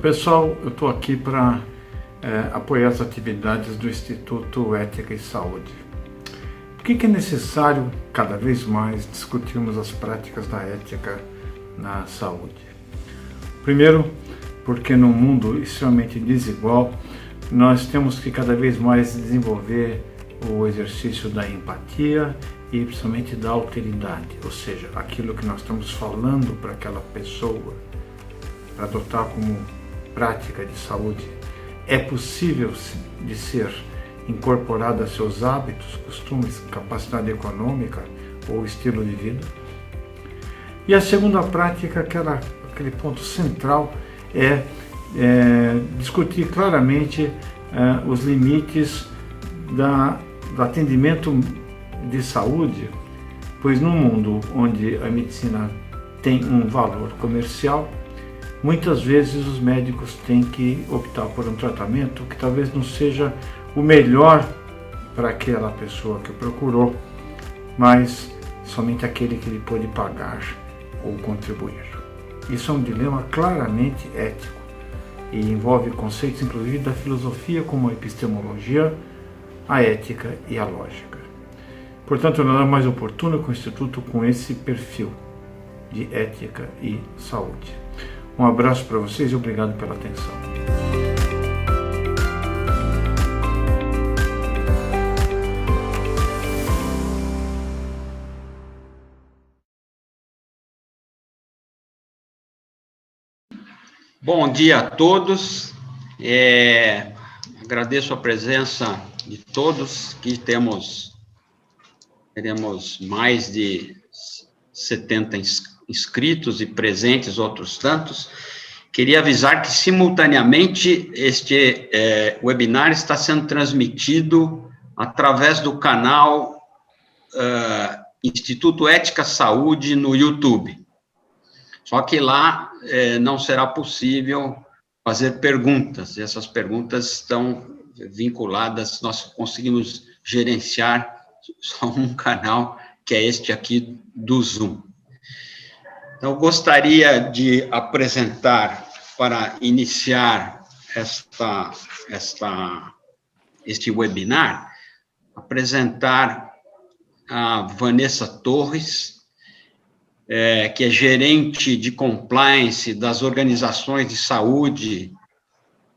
Pessoal, eu estou aqui para apoiar as atividades do Instituto Ética e Saúde. Por que é necessário, cada vez mais, discutirmos as práticas da ética na saúde? Primeiro, porque num mundo extremamente desigual, nós temos que cada vez mais desenvolver o exercício da empatia e principalmente da alteridade, ou seja, aquilo que nós estamos falando para aquela pessoa, para adotar como prática de saúde, é possível de ser incorporada a seus hábitos, costumes, capacidade econômica ou estilo de vida. E a segunda prática, aquele ponto central, é discutir claramente os limites do atendimento de saúde, pois num mundo onde a medicina tem um valor comercial, muitas vezes os médicos têm que optar por um tratamento que talvez não seja o melhor para aquela pessoa que procurou, mas somente aquele que ele pôde pagar ou contribuir. Isso é um dilema claramente ético e envolve conceitos inclusive da filosofia como a epistemologia, a ética e a lógica. Portanto, nada mais oportuno que o Instituto com esse perfil de ética e saúde. Um abraço para vocês e obrigado pela atenção. Bom dia a todos. Agradeço a presença de todos, que teremos mais de 70 inscritos e presentes outros tantos. Queria avisar que, simultaneamente, este webinar está sendo transmitido através do canal Instituto Ética Saúde no YouTube. Só que lá não será possível fazer perguntas. Essas perguntas estão vinculadas, nós conseguimos gerenciar só um canal, que é este aqui do Zoom. Então, eu gostaria de apresentar, para iniciar este webinar, apresentar a Vanessa Torres, que é gerente de compliance das organizações de saúde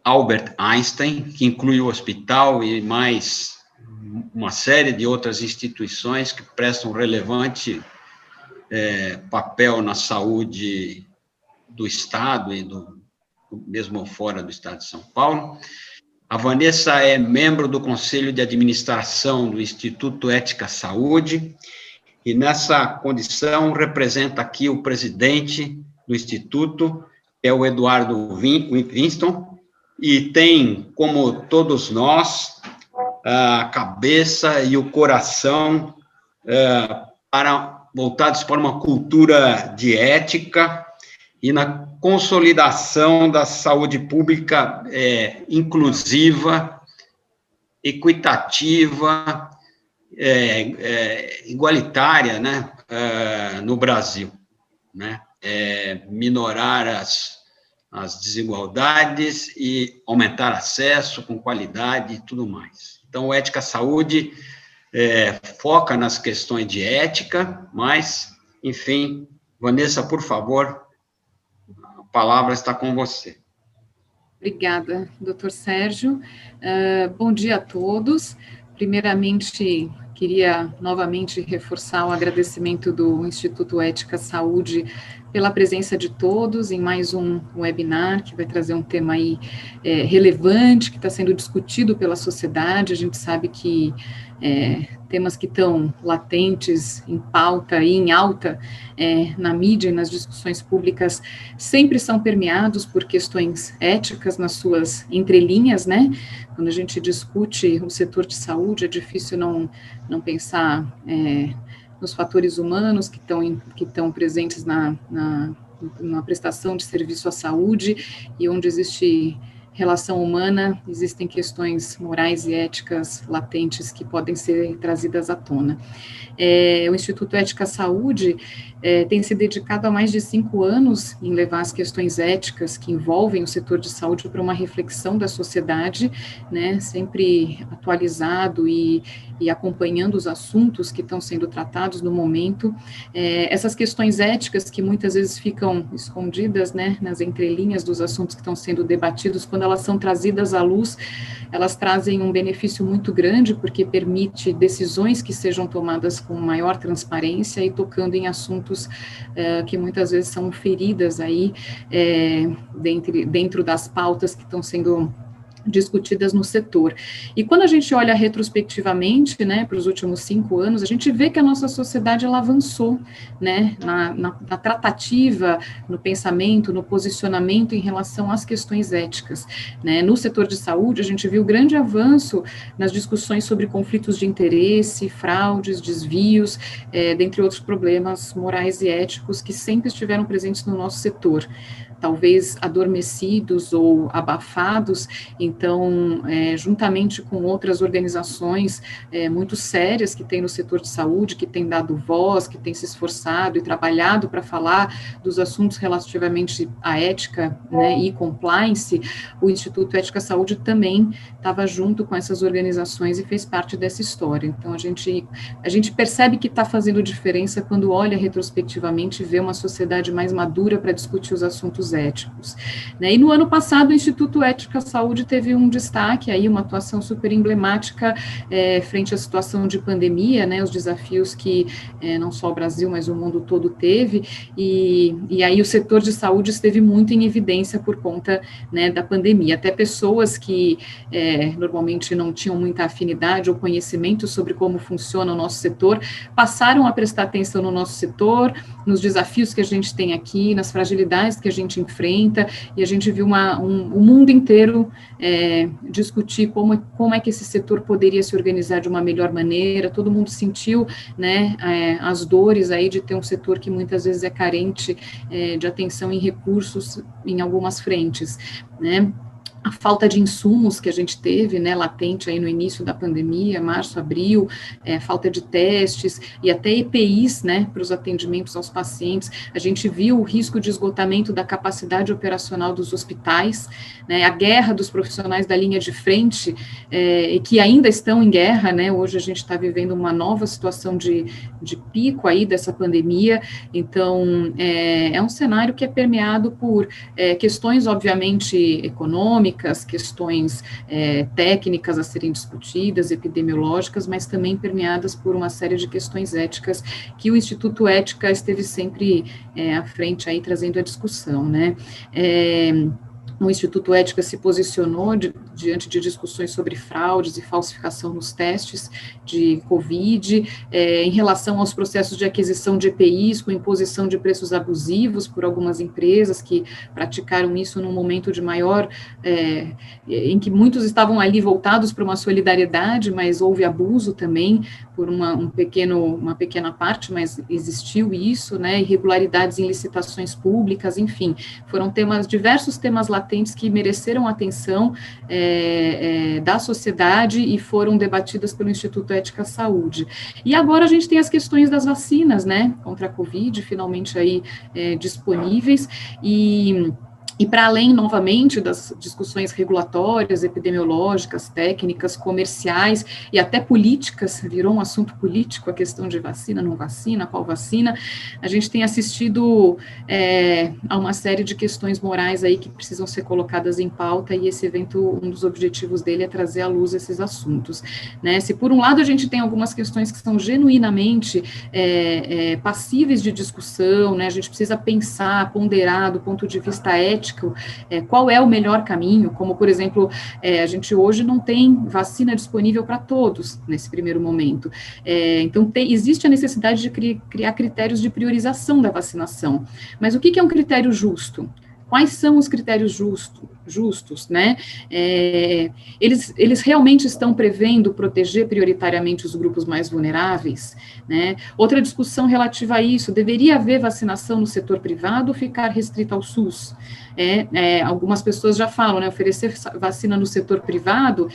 Albert Einstein, que inclui o hospital e mais uma série de outras instituições que prestam relevante papel na saúde do Estado e mesmo fora do Estado de São Paulo. A Vanessa é membro do Conselho de Administração do Instituto Ética Saúde e, nessa condição, representa aqui o presidente do Instituto, que é o Eduardo Winston, e tem, como todos nós, a cabeça e o coração voltados para uma cultura de ética e na consolidação da saúde pública inclusiva, equitativa, igualitária, né, no Brasil, né, minorar as desigualdades e aumentar acesso com qualidade e tudo mais. Então, Ética Saúde foca nas questões de ética, mas, enfim, Vanessa, por favor, a palavra está com você. Obrigada, doutor Sérgio. Bom dia a todos. Primeiramente, queria novamente reforçar o agradecimento do Instituto Ética Saúde pela presença de todos em mais um webinar que vai trazer um tema aí relevante, que está sendo discutido pela sociedade. A gente sabe que temas que estão latentes, em pauta e em alta na mídia e nas discussões públicas sempre são permeados por questões éticas nas suas entrelinhas, né? Quando a gente discute o setor de saúde, é difícil não pensar nos fatores humanos que estão presentes na prestação de serviço à saúde e onde existe relação humana, existem questões morais e éticas latentes que podem ser trazidas à tona. O Instituto Ética Saúde tem se dedicado há mais de 5 anos em levar as questões éticas que envolvem o setor de saúde para uma reflexão da sociedade, né, sempre atualizado e acompanhando os assuntos que estão sendo tratados no momento. Essas questões éticas que muitas vezes ficam escondidas, né, nas entrelinhas dos assuntos que estão sendo debatidos, quando elas são trazidas à luz, elas trazem um benefício muito grande, porque permite decisões que sejam tomadas com maior transparência e tocando em assuntos que muitas vezes são feridas aí dentro das pautas que estão sendo discutidas no setor. E quando a gente olha retrospectivamente, né, para os últimos 5 anos, a gente vê que a nossa sociedade, ela avançou, né, na tratativa, no pensamento, no posicionamento em relação às questões éticas, né. No setor de saúde, a gente viu grande avanço nas discussões sobre conflitos de interesse, fraudes, desvios, dentre outros problemas morais e éticos que sempre estiveram presentes no nosso setor, talvez adormecidos ou abafados. Então, juntamente com outras organizações muito sérias que tem no setor de saúde, que tem dado voz, que tem se esforçado e trabalhado para falar dos assuntos relativamente à ética, né, e compliance, o Instituto Ética Saúde também estava junto com essas organizações e fez parte dessa história. Então, a gente percebe que está fazendo diferença quando olha retrospectivamente e vê uma sociedade mais madura para discutir os assuntos éticos, né? E no ano passado o Instituto Ética Saúde teve um destaque aí, uma atuação super emblemática frente à situação de pandemia, né, os desafios que não só o Brasil, mas o mundo todo teve, e aí o setor de saúde esteve muito em evidência por conta, né, da pandemia. Até pessoas que normalmente não tinham muita afinidade ou conhecimento sobre como funciona o nosso setor, passaram a prestar atenção no nosso setor, nos desafios que a gente tem aqui, nas fragilidades que a gente enfrenta, e a gente viu o mundo inteiro discutir como é que esse setor poderia se organizar de uma melhor maneira. Todo mundo sentiu, né, as dores aí de ter um setor que muitas vezes é carente de atenção e recursos em algumas frentes, né. A falta de insumos que a gente teve, né, latente aí no início da pandemia, março, abril, falta de testes e até EPIs, né, para os atendimentos aos pacientes. A gente viu o risco de esgotamento da capacidade operacional dos hospitais, né, a guerra dos profissionais da linha de frente, e que ainda estão em guerra, né. Hoje a gente está vivendo uma nova situação de pico aí dessa pandemia. Então, é um cenário que é permeado por questões, obviamente, econômicas, questões técnicas a serem discutidas, epidemiológicas, mas também permeadas por uma série de questões éticas que o Instituto Ética esteve sempre à frente aí, trazendo a discussão, né. O Instituto Ética se posicionou diante de discussões sobre fraudes e falsificação nos testes de Covid, em relação aos processos de aquisição de EPIs, com imposição de preços abusivos por algumas empresas que praticaram isso num momento de maior, em que muitos estavam ali voltados para uma solidariedade, mas houve abuso também por uma pequena parte, mas existiu isso, né, irregularidades em licitações públicas, enfim, foram diversos temas latentes que mereceram atenção da sociedade e foram debatidas pelo Instituto Ética Saúde. E agora a gente tem as questões das vacinas, né, contra a Covid, finalmente aí disponíveis, e para além, novamente, das discussões regulatórias, epidemiológicas, técnicas, comerciais e até políticas, virou um assunto político a questão de vacina, não vacina, qual vacina, a gente tem assistido a uma série de questões morais aí que precisam ser colocadas em pauta, e esse evento, um dos objetivos dele é trazer à luz esses assuntos, né. Se por um lado a gente tem algumas questões que são genuinamente passíveis de discussão, né, a gente precisa pensar, ponderar do ponto de vista ético, qual é o melhor caminho, como, por exemplo, a gente hoje não tem vacina disponível para todos, nesse primeiro momento. Então, existe a necessidade de criar critérios de priorização da vacinação. Mas o que é um critério justo? Quais são os critérios justos, né? Eles realmente estão prevendo proteger prioritariamente os grupos mais vulneráveis, né? Outra discussão relativa a isso, deveria haver vacinação no setor privado ou ficar restrita ao SUS? Algumas pessoas já falam, né, oferecer vacina no setor privado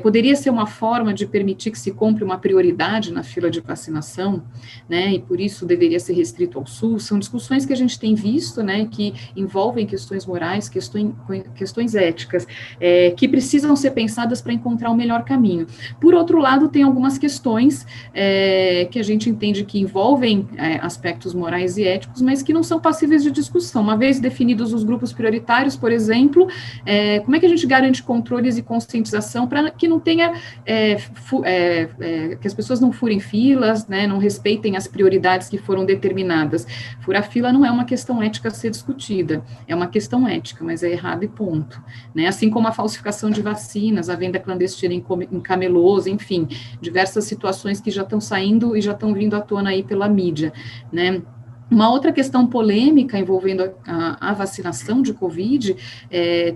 poderia ser uma forma de permitir que se compre uma prioridade na fila de vacinação, né, e por isso deveria ser restrito ao SUS. São discussões que a gente tem visto, né, que envolvem questões morais, questões éticas, que precisam ser pensadas para encontrar o melhor caminho. Por outro lado, tem algumas questões que a gente entende que envolvem aspectos morais e éticos, mas que não são passíveis de discussão. Uma vez definidos os grupos prioritários, por exemplo, como é que a gente garante controles e conscientização para que não tenha, que as pessoas não furem filas, né, não respeitem as prioridades que foram determinadas. Furar fila não é uma questão ética a ser discutida, é uma questão ética, mas é errado e ponto, né, assim como a falsificação de vacinas, a venda clandestina em camelôs, enfim, diversas situações que já estão saindo e já estão vindo à tona aí pela mídia, né. Uma outra questão polêmica envolvendo a vacinação de Covid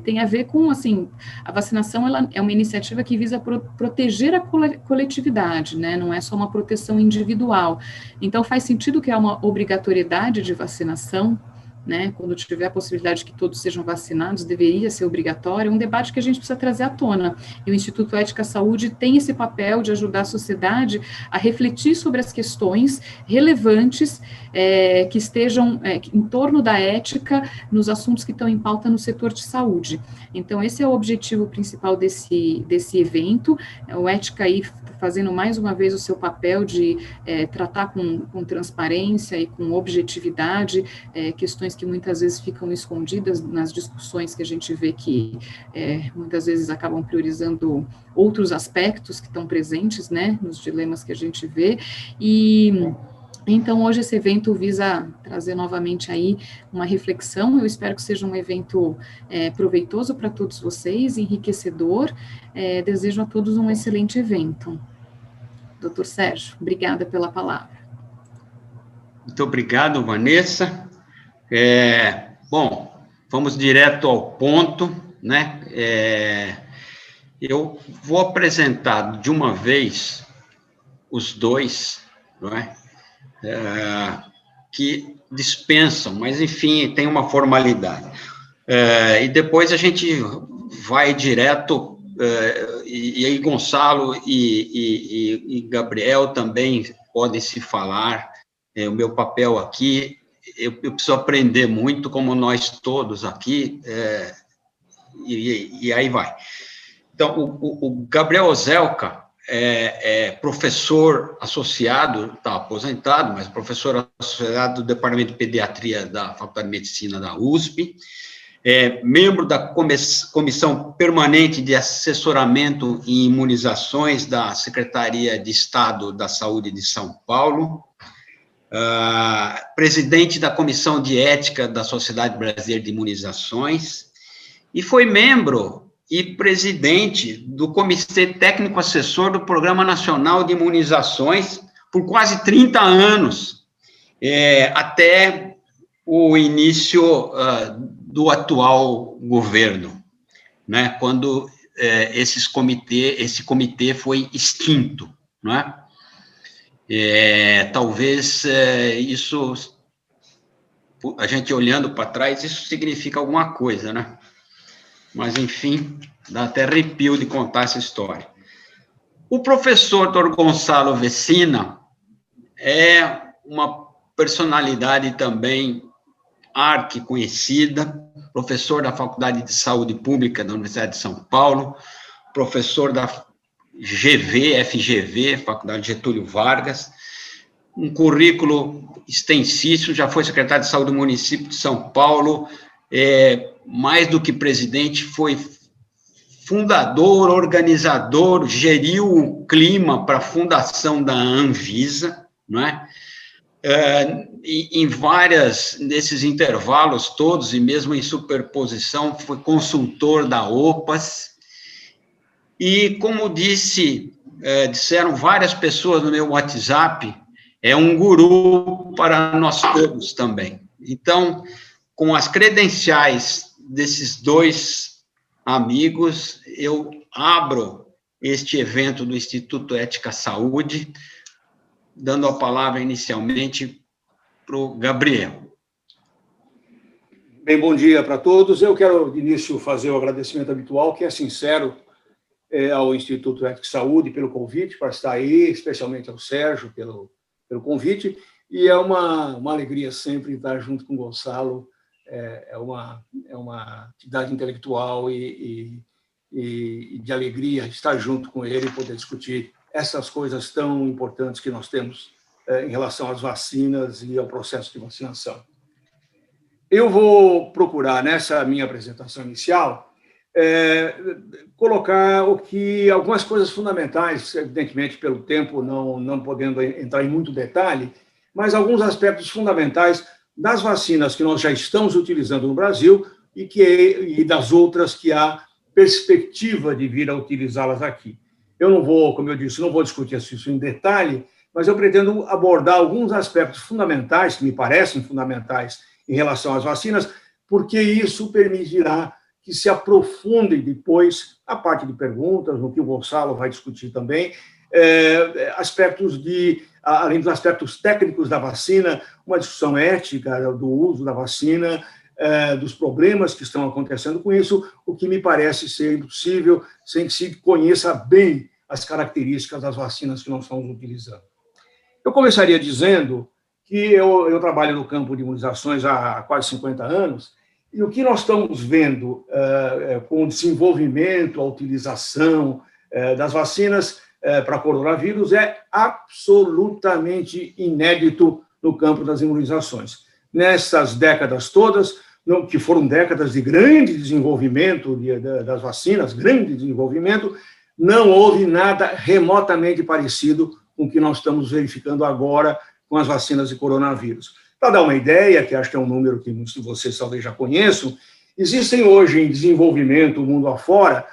tem a ver com, assim, a vacinação ela é uma iniciativa que visa proteger a coletividade, né, não é só uma proteção individual. Então, faz sentido que há uma obrigatoriedade de vacinação, né, quando tiver a possibilidade de que todos sejam vacinados, deveria ser obrigatório, é um debate que a gente precisa trazer à tona, e o Instituto Ética Saúde tem esse papel de ajudar a sociedade a refletir sobre as questões relevantes que estejam em torno da ética nos assuntos que estão em pauta no setor de saúde. Então, esse é o objetivo principal desse evento, o Ética aí fazendo mais uma vez o seu papel de tratar com transparência e com objetividade questões que muitas vezes ficam escondidas nas discussões que a gente vê que muitas vezes acabam priorizando outros aspectos que estão presentes, né, nos dilemas que a gente vê, e então hoje esse evento visa trazer novamente aí uma reflexão. Eu espero que seja um evento proveitoso para todos vocês, enriquecedor. Desejo a todos um excelente evento. Doutor Sérgio, obrigada pela palavra. Muito obrigado, Vanessa. Bom, vamos direto ao ponto, né? Eu vou apresentar de uma vez os dois, não é? Que dispensam, mas, enfim, tem uma formalidade. E depois a gente vai direto, e aí Gonçalo e Gabriel também podem se falar. O meu papel aqui, eu preciso aprender muito, como nós todos aqui, e aí vai. Então, o Gabriel Ozelka é professor associado, está aposentado, mas professor associado do Departamento de Pediatria da Faculdade de Medicina da USP, membro da Comissão Permanente de Assessoramento em Imunizações da Secretaria de Estado da Saúde de São Paulo, presidente da Comissão de Ética da Sociedade Brasileira de Imunizações, e foi membro e presidente do Comitê Técnico Assessor do Programa Nacional de Imunizações por quase 30 anos, até o início do atual governo, né, quando esse comitê foi extinto, não é? Talvez isso, a gente olhando para trás, isso significa alguma coisa, né? Mas, enfim, dá até arrepio de contar essa história. O professor Dr. Gonçalo Vecina é uma personalidade também arquiconhecida, professor da Faculdade de Saúde Pública da Universidade de São Paulo, professor da FGV, Faculdade Getúlio Vargas, um currículo extensíssimo, já foi secretário de Saúde do município de São Paulo, mais do que presidente, foi fundador, organizador, geriu o clima para a fundação da Anvisa, não é? Em nesses intervalos todos, e mesmo em superposição, foi consultor da OPAS, e, como disseram várias pessoas no meu WhatsApp, é um guru para nós todos também. Então, com as credenciais desses dois amigos, eu abro este evento do Instituto Ética Saúde, dando a palavra inicialmente para o Gabriel. Bem, bom dia para todos. Eu quero, de início, fazer o agradecimento habitual, que é sincero, ao Instituto Ética Saúde pelo convite para estar aí, especialmente ao Sérgio pelo convite, e é uma alegria sempre estar junto com o Gonçalo, é uma atividade intelectual e de alegria estar junto com ele e poder discutir essas coisas tão importantes que nós temos em relação às vacinas e ao processo de vacinação. Eu vou procurar, nessa minha apresentação inicial, colocar algumas coisas fundamentais, evidentemente, pelo tempo, não podendo entrar em muito detalhe, mas alguns aspectos fundamentais das vacinas que nós já estamos utilizando no Brasil e das outras que há perspectiva de vir a utilizá-las aqui. Eu não vou, como eu disse, não vou discutir isso em detalhe, mas eu pretendo abordar alguns aspectos fundamentais, que me parecem fundamentais em relação às vacinas, porque isso permitirá que se aprofunde depois a parte de perguntas, no que o Gonçalo vai discutir também, aspectos além dos aspectos técnicos da vacina, uma discussão ética do uso da vacina, dos problemas que estão acontecendo com isso, o que me parece ser impossível sem que se conheça bem as características das vacinas que nós estamos utilizando. Eu começaria dizendo que eu trabalho no campo de imunizações há quase 50 anos, e o que nós estamos vendo com o desenvolvimento, a utilização das vacinas para coronavírus é absolutamente inédito no campo das imunizações. Nessas décadas todas, que foram décadas de grande desenvolvimento das vacinas, grande desenvolvimento, não houve nada remotamente parecido com o que nós estamos verificando agora com as vacinas de coronavírus. Para dar uma ideia, que acho que é um número que muitos de vocês talvez já conheçam, existem hoje em desenvolvimento, mundo afora,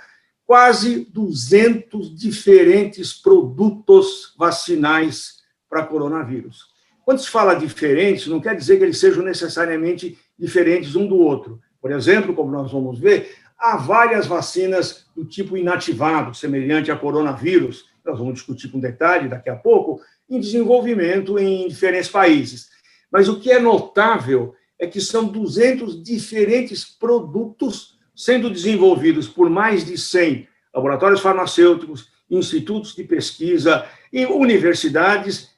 quase 200 diferentes produtos vacinais para coronavírus. Quando se fala diferentes, não quer dizer que eles sejam necessariamente diferentes um do outro. Por exemplo, como nós vamos ver, há várias vacinas do tipo inativado, semelhante a coronavírus, nós vamos discutir com detalhe daqui a pouco, em desenvolvimento em diferentes países. Mas o que é notável é que são 200 diferentes produtos sendo desenvolvidos por mais de 100 laboratórios farmacêuticos, institutos de pesquisa e universidades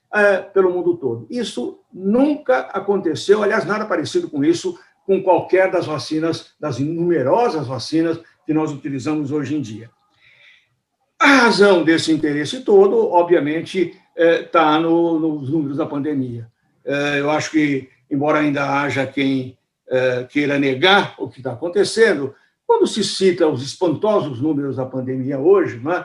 pelo mundo todo. Isso nunca aconteceu, aliás, nada parecido com isso com qualquer das vacinas, das numerosas vacinas que nós utilizamos hoje em dia. A razão desse interesse todo, obviamente, está nos números da pandemia. Eu acho que, embora ainda haja quem queira negar o que está acontecendo, quando se cita os espantosos números da pandemia hoje, né,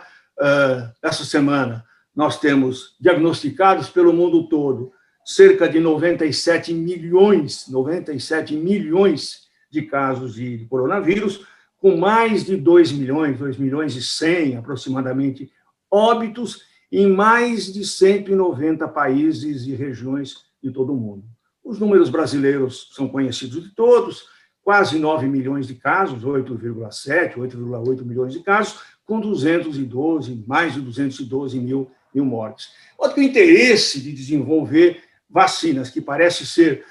essa semana, nós temos diagnosticados pelo mundo todo cerca de 97 milhões de casos de coronavírus, com mais de 2 milhões e 100 aproximadamente óbitos em mais de 190 países e regiões de todo o mundo. Os números brasileiros são conhecidos de todos, quase 9 milhões de casos, 8,7, 8,8 milhões de casos, com mais de 212 mil mortes. Outro interesse de desenvolver vacinas, que parece ser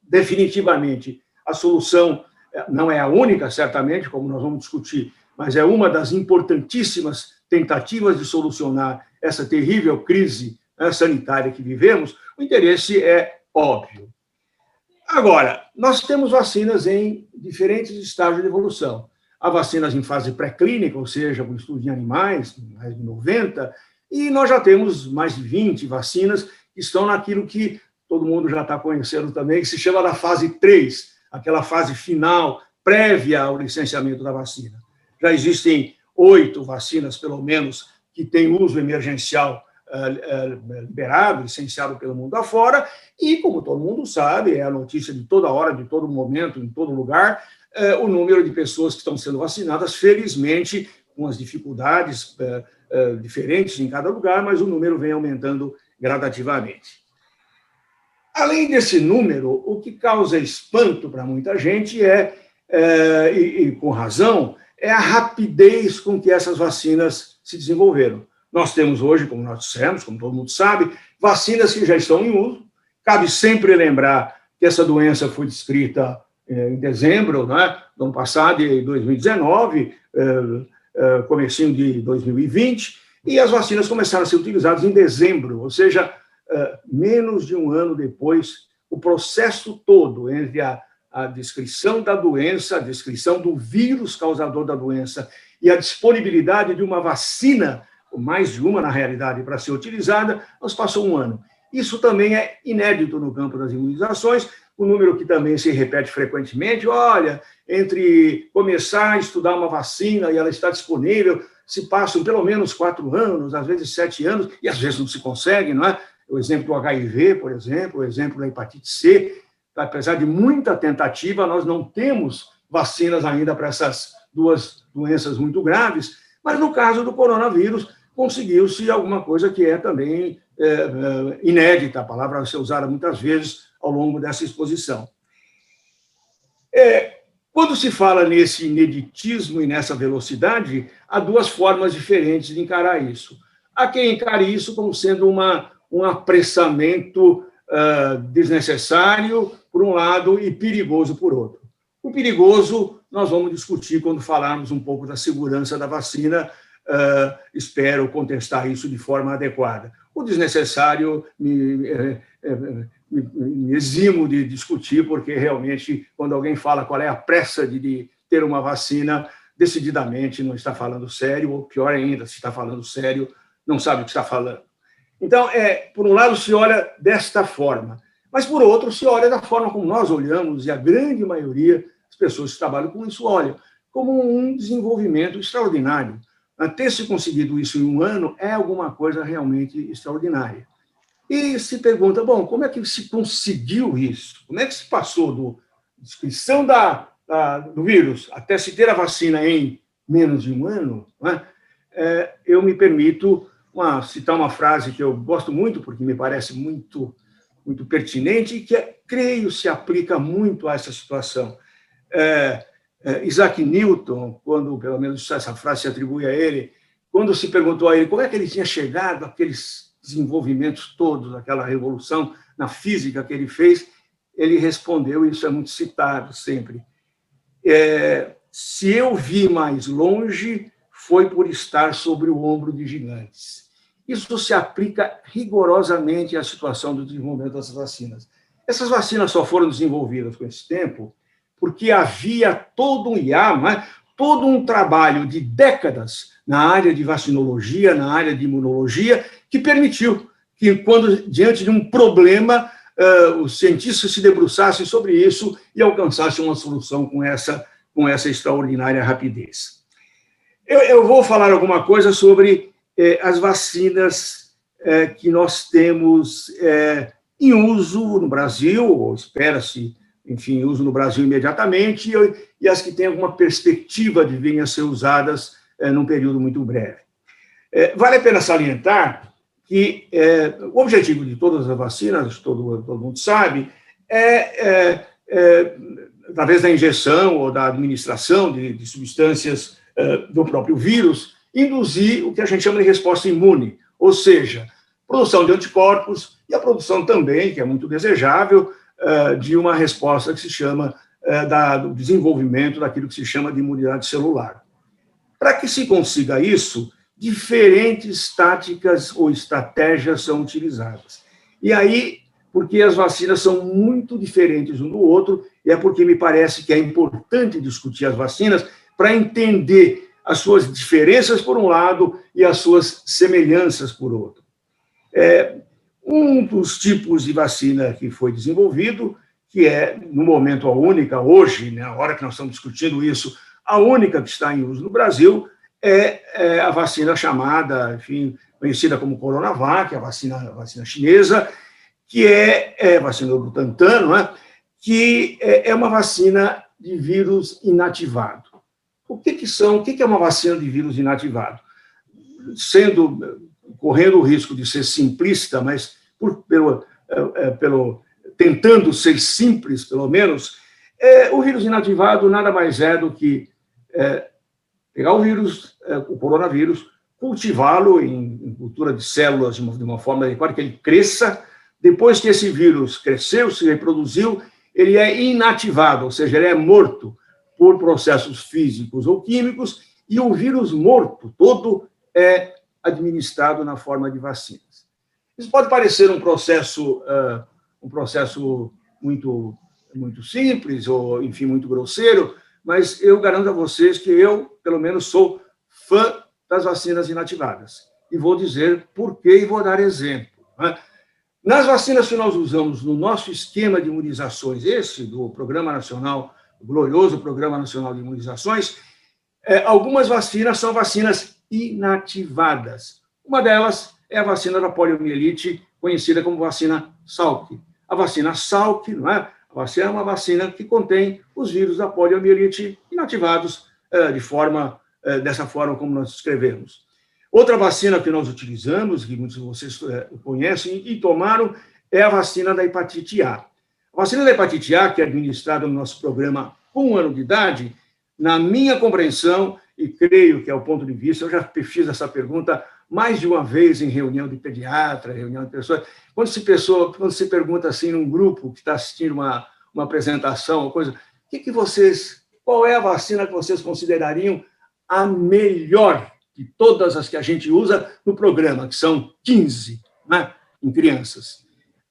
definitivamente a solução, não é a única, certamente, como nós vamos discutir, mas é uma das importantíssimas tentativas de solucionar essa terrível crise sanitária que vivemos, o interesse é óbvio. Agora, nós temos vacinas em diferentes estágios de evolução. Há vacinas em fase pré-clínica, ou seja, com estudo em animais, mais de 90, e nós já temos mais de 20 vacinas que estão naquilo que todo mundo já está conhecendo também, que se chama da fase 3, aquela fase final, prévia ao licenciamento da vacina. Já existem 8 vacinas, pelo menos, que têm uso emergencial liberado, licenciado pelo mundo afora, e, como todo mundo sabe, é a notícia de toda hora, de todo momento, em todo lugar, o número de pessoas que estão sendo vacinadas, felizmente, com as dificuldades diferentes em cada lugar, mas o número vem aumentando gradativamente. Além desse número, o que causa espanto para muita gente e com razão, é a rapidez com que essas vacinas se desenvolveram. Nós temos hoje, como nós dissemos, como todo mundo sabe, vacinas que já estão em uso. Cabe sempre lembrar que essa doença foi descrita em dezembro, né, do ano passado, de 2019, comecinho de 2020, e as vacinas começaram a ser utilizadas em dezembro, ou seja, menos de um ano depois, o processo todo entre a descrição da doença, a descrição do vírus causador da doença e a disponibilidade de uma vacina, mais de uma na realidade, para ser utilizada, nos passou um ano. Isso também é inédito no campo das imunizações, um número que também se repete frequentemente. Olha, entre começar a estudar uma vacina e ela está disponível, se passam pelo menos 4 anos, às vezes 7 anos, e às vezes não se consegue, não é? O exemplo do HIV, por exemplo, o exemplo da hepatite C, apesar de muita tentativa, nós não temos vacinas ainda para essas duas doenças muito graves, mas no caso do coronavírus, conseguiu-se alguma coisa que é também inédita, a palavra vai ser usada muitas vezes ao longo dessa exposição. Quando se fala nesse ineditismo e nessa velocidade, há 2 formas diferentes de encarar isso. Há quem encare isso como sendo um apressamento desnecessário, por um lado, e perigoso, por outro. O perigoso nós vamos discutir quando falarmos um pouco da segurança da vacina, espero contestar isso de forma adequada. O desnecessário me eximo de discutir, porque realmente, quando alguém fala qual é a pressa de ter uma vacina, decididamente não está falando sério, ou pior ainda, se está falando sério, não sabe o que está falando. Então, por um lado, se olha desta forma, mas, por outro, se olha da forma como nós olhamos, e a grande maioria das pessoas que trabalham com isso olham, como um desenvolvimento extraordinário. Ter se conseguido isso em um ano é alguma coisa realmente extraordinária. E se pergunta, bom, como é que se conseguiu isso? Como é que se passou da descrição do vírus até se ter a vacina em menos de um ano? Não é? Eu me permito citar uma frase que eu gosto muito, porque me parece muito, muito pertinente e que, creio, se aplica muito a essa situação. Isaac Newton, quando, pelo menos essa frase se atribui a ele, quando se perguntou a ele como é que ele tinha chegado àqueles desenvolvimentos todos, aquela revolução na física que ele fez, ele respondeu, e isso é muito citado sempre, se eu vi mais longe, foi por estar sobre o ombro de gigantes. Isso se aplica rigorosamente à situação do desenvolvimento dessas vacinas. Essas vacinas só foram desenvolvidas com esse tempo porque havia todo um trabalho de décadas na área de vacinologia, na área de imunologia, que permitiu que, quando diante de um problema, os cientistas se debruçassem sobre isso e alcançassem uma solução com essa extraordinária rapidez. Eu vou falar alguma coisa sobre as vacinas que nós temos em uso no Brasil, ou espera-se, enfim, uso no Brasil imediatamente, e as que têm alguma perspectiva de virem a ser usadas num período muito breve. Vale a pena salientar que o objetivo de todas as vacinas, todo mundo sabe, através da injeção ou da administração de substâncias do próprio vírus, induzir o que a gente chama de resposta imune, ou seja, produção de anticorpos e a produção também, que é muito desejável, de uma resposta que se chama do desenvolvimento daquilo que se chama de imunidade celular. Para que se consiga isso, diferentes táticas ou estratégias são utilizadas. E aí, porque as vacinas são muito diferentes um do outro, e é porque me parece que é importante discutir as vacinas para entender as suas diferenças, por um lado, e as suas semelhanças, por outro. Um dos tipos de vacina que foi desenvolvido, que é, no momento, a única, hoje, na hora que nós estamos discutindo isso, a única que está em uso no Brasil, é a vacina chamada, enfim, conhecida como Coronavac, a vacina chinesa, que é a vacina do Butantan, não é? Que é uma vacina de vírus inativado. O que é uma vacina de vírus inativado? Correndo o risco de ser simplista, mas tentando ser simples, pelo menos, o vírus inativado nada mais é do que pegar o vírus, o coronavírus, cultivá-lo em cultura de células de uma forma adequada, que ele cresça. Depois que esse vírus cresceu, se reproduziu, ele é inativado, ou seja, ele é morto por processos físicos ou químicos, e o vírus morto todo é administrado na forma de vacinas. Isso pode parecer um processo muito simples, ou, enfim, muito grosseiro, mas eu garanto a vocês que eu, pelo menos, sou fã das vacinas inativadas. E vou dizer por quê e vou dar exemplo. Nas vacinas que nós usamos no nosso esquema de imunizações, esse do Programa Nacional, o glorioso Programa Nacional de Imunizações, algumas vacinas são vacinas inativadas. Uma delas é a vacina da poliomielite, conhecida como vacina Salk. A vacina Salk, não é? A vacina é uma vacina que contém os vírus da poliomielite inativados dessa forma como nós descrevemos. Outra vacina que nós utilizamos, que muitos de vocês conhecem e tomaram, é a vacina da hepatite A. A vacina da hepatite A, que é administrada no nosso programa com 1 ano de idade, na minha compreensão, e creio que é o ponto de vista, eu já fiz essa pergunta mais de uma vez em reunião de pediatra, reunião de pessoas. Quando se pergunta assim num grupo que está assistindo uma apresentação, uma coisa, qual é a vacina que vocês considerariam a melhor de todas as que a gente usa no programa, que são 15, né, em crianças?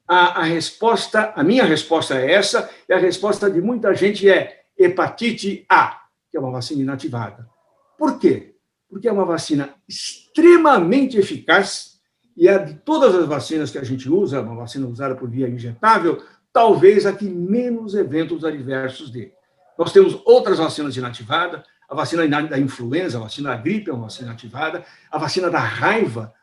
A minha resposta é essa, e a resposta de muita gente é hepatite A, que é uma vacina inativada. Por quê? Porque é uma vacina extremamente eficaz, e é de todas as vacinas que a gente usa, uma vacina usada por via injetável, talvez a que menos eventos adversos dê. Nós temos outras vacinas inativadas, a vacina da influenza, a vacina da gripe é uma vacina inativada, a vacina da raiva,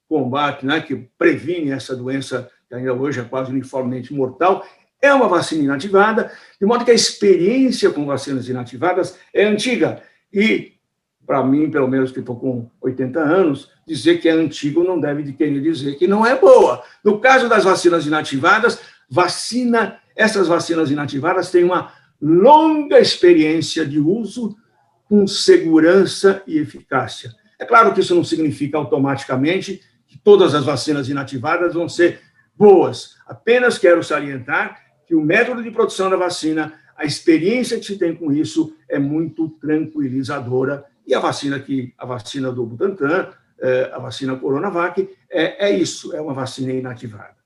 combate, né, que previne essa doença, que ainda hoje é quase uniformemente mortal, é uma vacina inativada, de modo que a experiência com vacinas inativadas é antiga. E, para mim, pelo menos que estou com 80 anos, dizer que é antigo não deve querer dizer que não é boa. No caso das vacinas inativadas, essas vacinas inativadas têm uma longa experiência de uso com segurança e eficácia. É claro que isso não significa automaticamente que todas as vacinas inativadas vão ser boas. Apenas quero salientar que o método de produção da vacina, a experiência que se tem com isso é muito tranquilizadora. E a vacina do Butantan, a vacina Coronavac, é isso, é uma vacina inativada.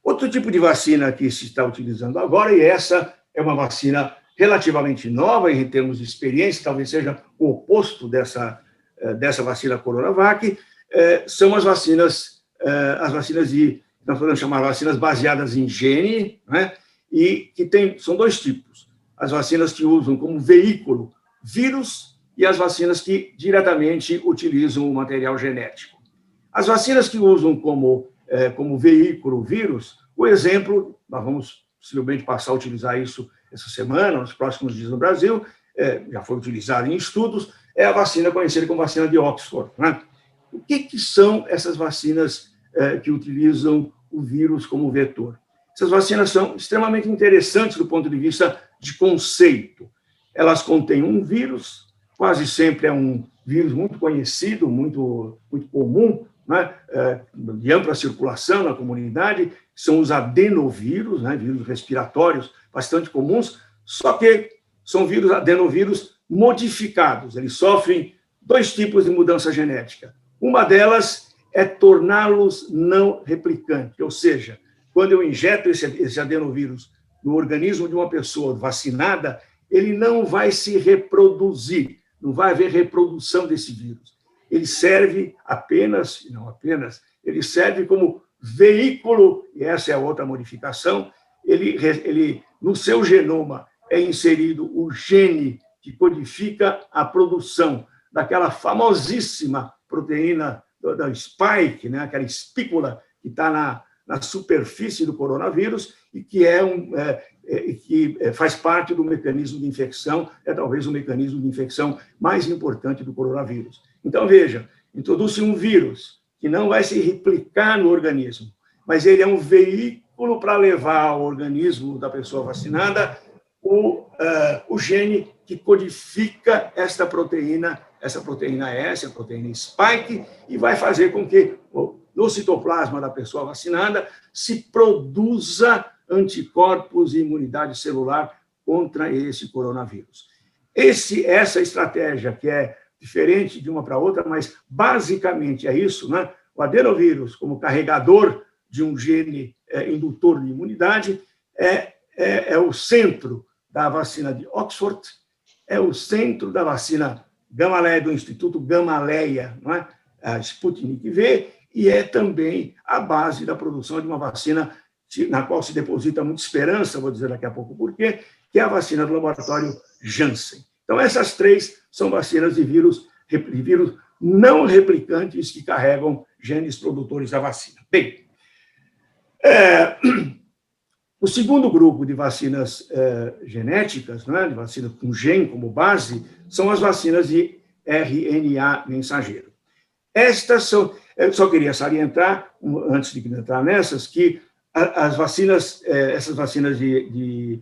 Outro tipo de vacina que se está utilizando agora, e essa é uma vacina relativamente nova em termos de experiência, talvez seja o oposto dessa vacina Coronavac, são as vacinas nós podemos chamar vacinas baseadas em gene, né? E que são dois tipos: as vacinas que usam como veículo vírus e as vacinas que diretamente utilizam o material genético. As vacinas que usam como veículo vírus, o exemplo, nós vamos possivelmente passar a utilizar isso essa semana, nos próximos dias no Brasil, já foi utilizado em estudos, é a vacina conhecida como vacina de Oxford, né? O que são essas vacinas que utilizam o vírus como vetor? Essas vacinas são extremamente interessantes do ponto de vista de conceito. Elas contêm um vírus, quase sempre é um vírus muito conhecido, muito comum, né, de ampla circulação na comunidade, são os adenovírus, né, vírus respiratórios bastante comuns, só que são adenovírus modificados. Eles sofrem dois tipos de mudança genética. Uma delas é torná-los não replicantes, ou seja, quando eu injeto esse adenovírus no organismo de uma pessoa vacinada, ele não vai se reproduzir, não vai haver reprodução desse vírus. Ele serve ele serve como veículo, e essa é a outra modificação, ele no seu genoma é inserido o gene que codifica a produção daquela famosíssima proteína da spike, né, aquela espícula que está na superfície do coronavírus e que faz parte do mecanismo de infecção, é talvez o mecanismo de infecção mais importante do coronavírus. Então, veja, introduz-se um vírus que não vai se replicar no organismo, mas ele é um veículo para levar ao organismo da pessoa vacinada o gene que codifica esta proteína essa proteína S, a proteína spike, e vai fazer com que no citoplasma da pessoa vacinada se produza anticorpos e imunidade celular contra esse coronavírus. Essa estratégia, que é diferente de uma para outra, mas basicamente é isso, né? O adenovírus, como carregador de um gene indutor de imunidade, é o centro da vacina de Oxford, é o centro da vacina Gamaleya, do Instituto Gamaleya, não é? A Sputnik V, e é também a base da produção de uma vacina na qual se deposita muita esperança, vou dizer daqui a pouco por quê, que é a vacina do laboratório Janssen. Então, essas três são vacinas de vírus não replicantes que carregam genes produtores da vacina. Bem, o segundo grupo de vacinas genéticas, né, de vacinas com gene como base, são as vacinas de RNA mensageiro. Estas são, eu só queria salientar, antes de entrar nessas, que as vacinas, essas vacinas de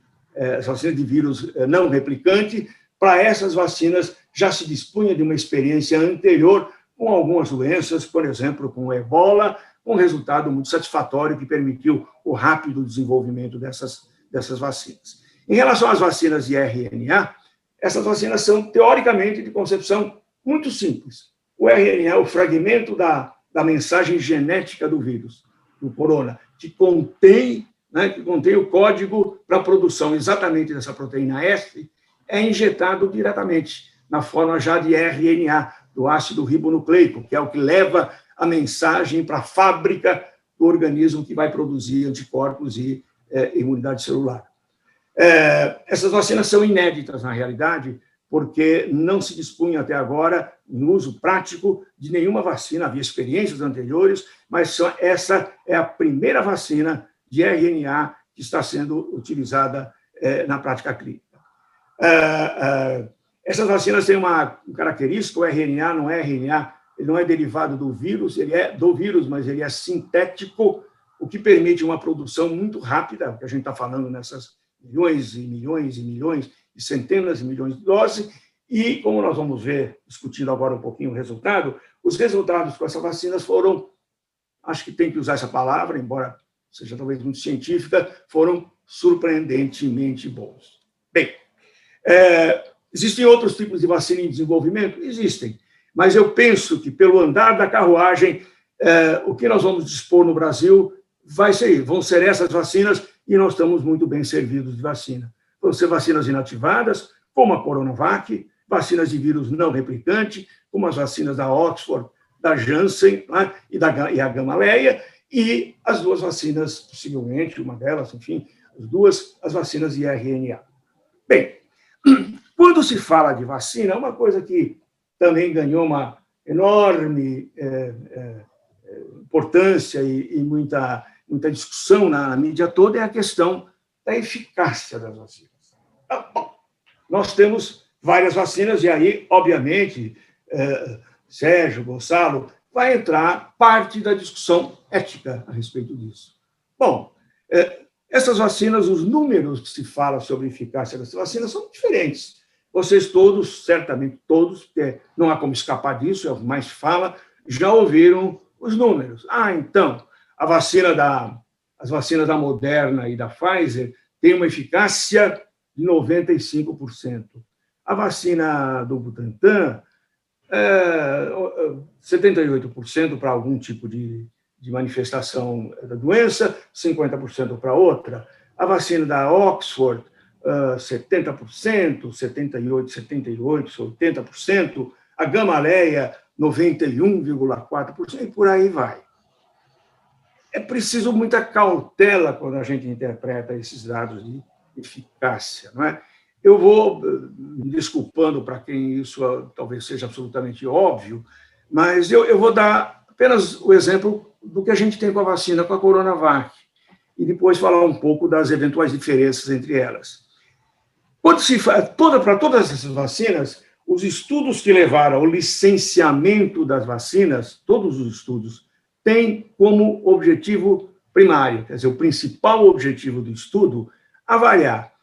vírus não replicante, para essas vacinas já se dispunha de uma experiência anterior com algumas doenças, por exemplo, com o Ebola, um resultado muito satisfatório que permitiu o rápido desenvolvimento dessas vacinas. Em relação às vacinas de RNA, essas vacinas são, teoricamente, de concepção muito simples. O RNA é o fragmento da mensagem genética do vírus, do corona, que contém o código para a produção exatamente dessa proteína S, é injetado diretamente na forma já de RNA, do ácido ribonucleico, que é o que leva a mensagem para a fábrica do organismo que vai produzir anticorpos e imunidade celular. Essas vacinas são inéditas, na realidade, porque não se dispunha até agora, em uso prático, de nenhuma vacina. Havia experiências anteriores, mas essa é a primeira vacina de RNA que está sendo utilizada na prática clínica. Essas vacinas têm uma característica: o RNA não é RNA, ele não é derivado do vírus, ele é do vírus, mas ele é sintético, o que permite uma produção muito rápida, que a gente está falando nessas milhões e milhões e milhões, e centenas de milhões de doses, e, como nós vamos ver, discutindo agora um pouquinho o resultado, os resultados com essas vacinas foram, acho que tem que usar essa palavra, embora seja talvez muito científica, foram surpreendentemente bons. Bem, existem outros tipos de vacina em desenvolvimento? Existem, mas eu penso que, pelo andar da carruagem, o que nós vamos dispor no Brasil vão ser essas vacinas, e nós estamos muito bem servidos de vacina. Vão ser vacinas inativadas, como a Coronavac, vacinas de vírus não replicante, como as vacinas da Oxford, da Janssen, né, e a Gamaleya, e as duas vacinas, possivelmente, uma delas, enfim, as vacinas de RNA. Bem, quando se fala de vacina, uma coisa que também ganhou uma enorme importância e muita discussão na mídia toda é a questão da eficácia das vacinas. Bom, nós temos várias vacinas, e aí, obviamente, Sérgio, Gonçalo, vai entrar parte da discussão ética a respeito disso. Bom, essas vacinas, os números que se fala sobre a eficácia dessas vacinas são diferentes. Vocês todos, certamente todos, porque não há como escapar disso, é o que mais fala, já ouviram os números. Então, as vacinas da Moderna e da Pfizer têm uma eficácia de 95%. A vacina do Butantan, 78% para algum tipo de manifestação da doença, 50% para outra. A vacina da Oxford, 70%, 78%, 80%. A Gamaleya, 91,4%, e por aí vai. É preciso muita cautela quando a gente interpreta esses dados de eficácia, não é? Eu vou me desculpando para quem isso talvez seja absolutamente óbvio, mas eu vou dar apenas o exemplo do que a gente tem com a vacina, com a Coronavac, e depois falar um pouco das eventuais diferenças entre elas. Quando se faz, para todas essas vacinas, os estudos que levaram ao licenciamento das vacinas, todos os estudos, têm como objetivo primário, quer dizer, o principal objetivo do estudo, avaliar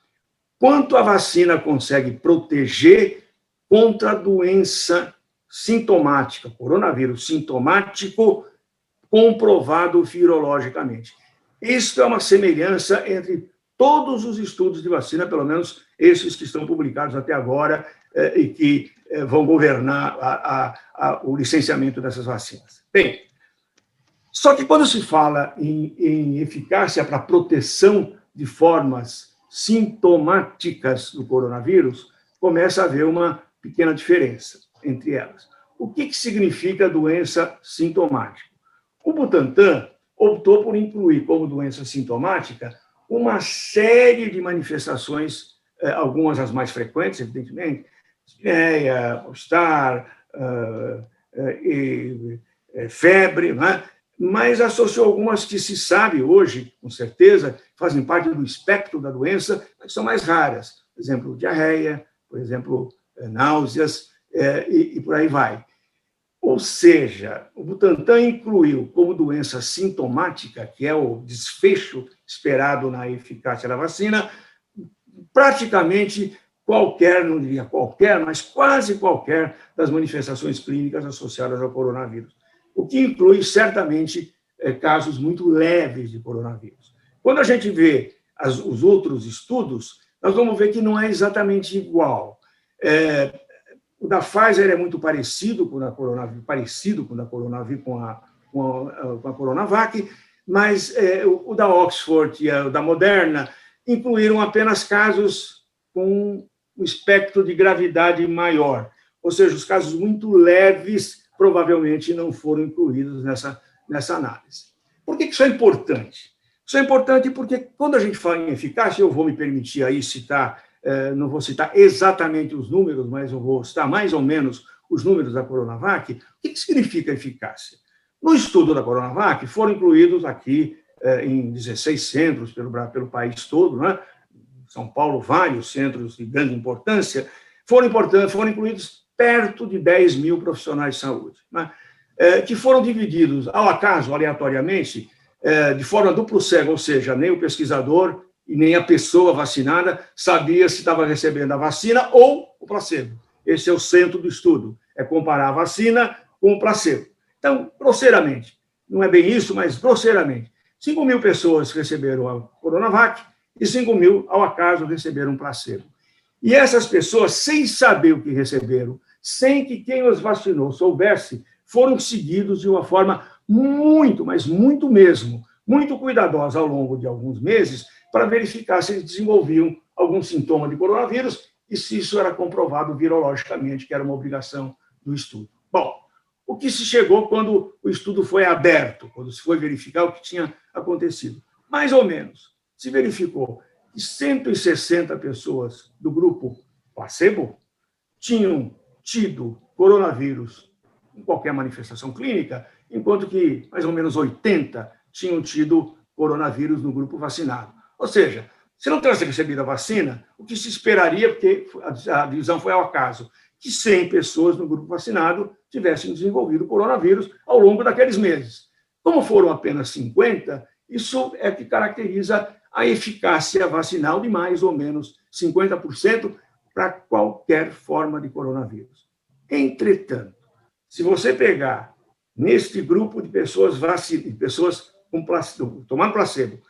quanto a vacina consegue proteger contra a doença sintomática, coronavírus sintomático comprovado virologicamente. Isso é uma semelhança entre todos os estudos de vacina, pelo menos esses que estão publicados até agora e que vão governar o licenciamento dessas vacinas. Bem, só que quando se fala em eficácia para proteção de formas sintomáticas do coronavírus, começa a haver uma pequena diferença entre elas. O que significa doença sintomática? O Butantan optou por incluir como doença sintomática uma série de manifestações, algumas as mais frequentes, evidentemente, diarreia, mal-estar, febre, né? Mas associou algumas que se sabe hoje, com certeza, fazem parte do espectro da doença, mas são mais raras. Por exemplo, diarreia, por exemplo, náuseas, e por aí vai. Ou seja, o Butantan incluiu como doença sintomática, que é o desfecho esperado na eficácia da vacina, praticamente qualquer, não diria qualquer, mas quase qualquer das manifestações clínicas associadas ao coronavírus, o que inclui, certamente, casos muito leves de coronavírus. Quando a gente vê os outros estudos, nós vamos ver que não é exatamente igual. O da Pfizer é muito parecido com a Coronavac, mas o da Oxford e o da Moderna incluíram apenas casos com um espectro de gravidade maior, ou seja, os casos muito leves provavelmente não foram incluídos nessa análise. Por que isso é importante? Isso é importante porque, quando a gente fala em eficácia, eu vou me permitir aí citar, não vou citar exatamente os números, mas eu vou citar mais ou menos os números da Coronavac. O que significa eficácia? No estudo da Coronavac, foram incluídos aqui em 16 centros pelo país todo, né? São Paulo, vários centros de grande importância, foram incluídos perto de 10 mil profissionais de saúde, né? Que foram divididos ao acaso, aleatoriamente, de forma duplo cego, ou seja, nem o pesquisador e nem a pessoa vacinada sabia se estava recebendo a vacina ou o placebo. Esse é o centro do estudo, é comparar a vacina com o placebo. Então, grosseiramente, não é bem isso, mas grosseiramente, 5 mil pessoas receberam a Coronavac e 5 mil, ao acaso, receberam placebo. E essas pessoas, sem saber o que receberam, sem que quem os vacinou soubesse, foram seguidos de uma forma muito, mas muito mesmo, muito cuidadosa ao longo de alguns meses, para verificar se eles desenvolviam algum sintoma de coronavírus e se isso era comprovado virologicamente, que era uma obrigação do estudo. Bom, o que se chegou quando o estudo foi aberto, quando se foi verificar o que tinha acontecido? Mais ou menos, se verificou que 160 pessoas do grupo placebo tinham tido coronavírus em qualquer manifestação clínica, enquanto que mais ou menos 80 tinham tido coronavírus no grupo vacinado. Ou seja, se não tivesse recebido a vacina, o que se esperaria, porque a divisão foi ao acaso, que 100 pessoas no grupo vacinado tivessem desenvolvido coronavírus ao longo daqueles meses. Como foram apenas 50, isso é que caracteriza a eficácia vacinal de mais ou menos 50% para qualquer forma de coronavírus. Entretanto, se você pegar neste grupo de pessoas tomando placebo,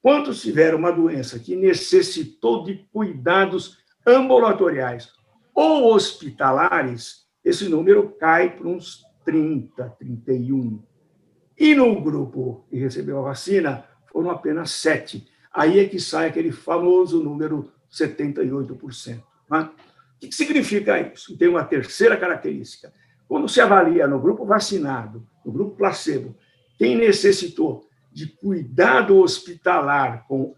quantos tiveram uma doença que necessitou de cuidados ambulatoriais ou hospitalares, esse número cai para uns 30, 31. E no grupo que recebeu a vacina, foram apenas 7. Aí é que sai aquele famoso número 78%. Né? O que significa isso? Tem uma terceira característica. Quando se avalia no grupo vacinado, no grupo placebo, quem necessitou de cuidado hospitalar com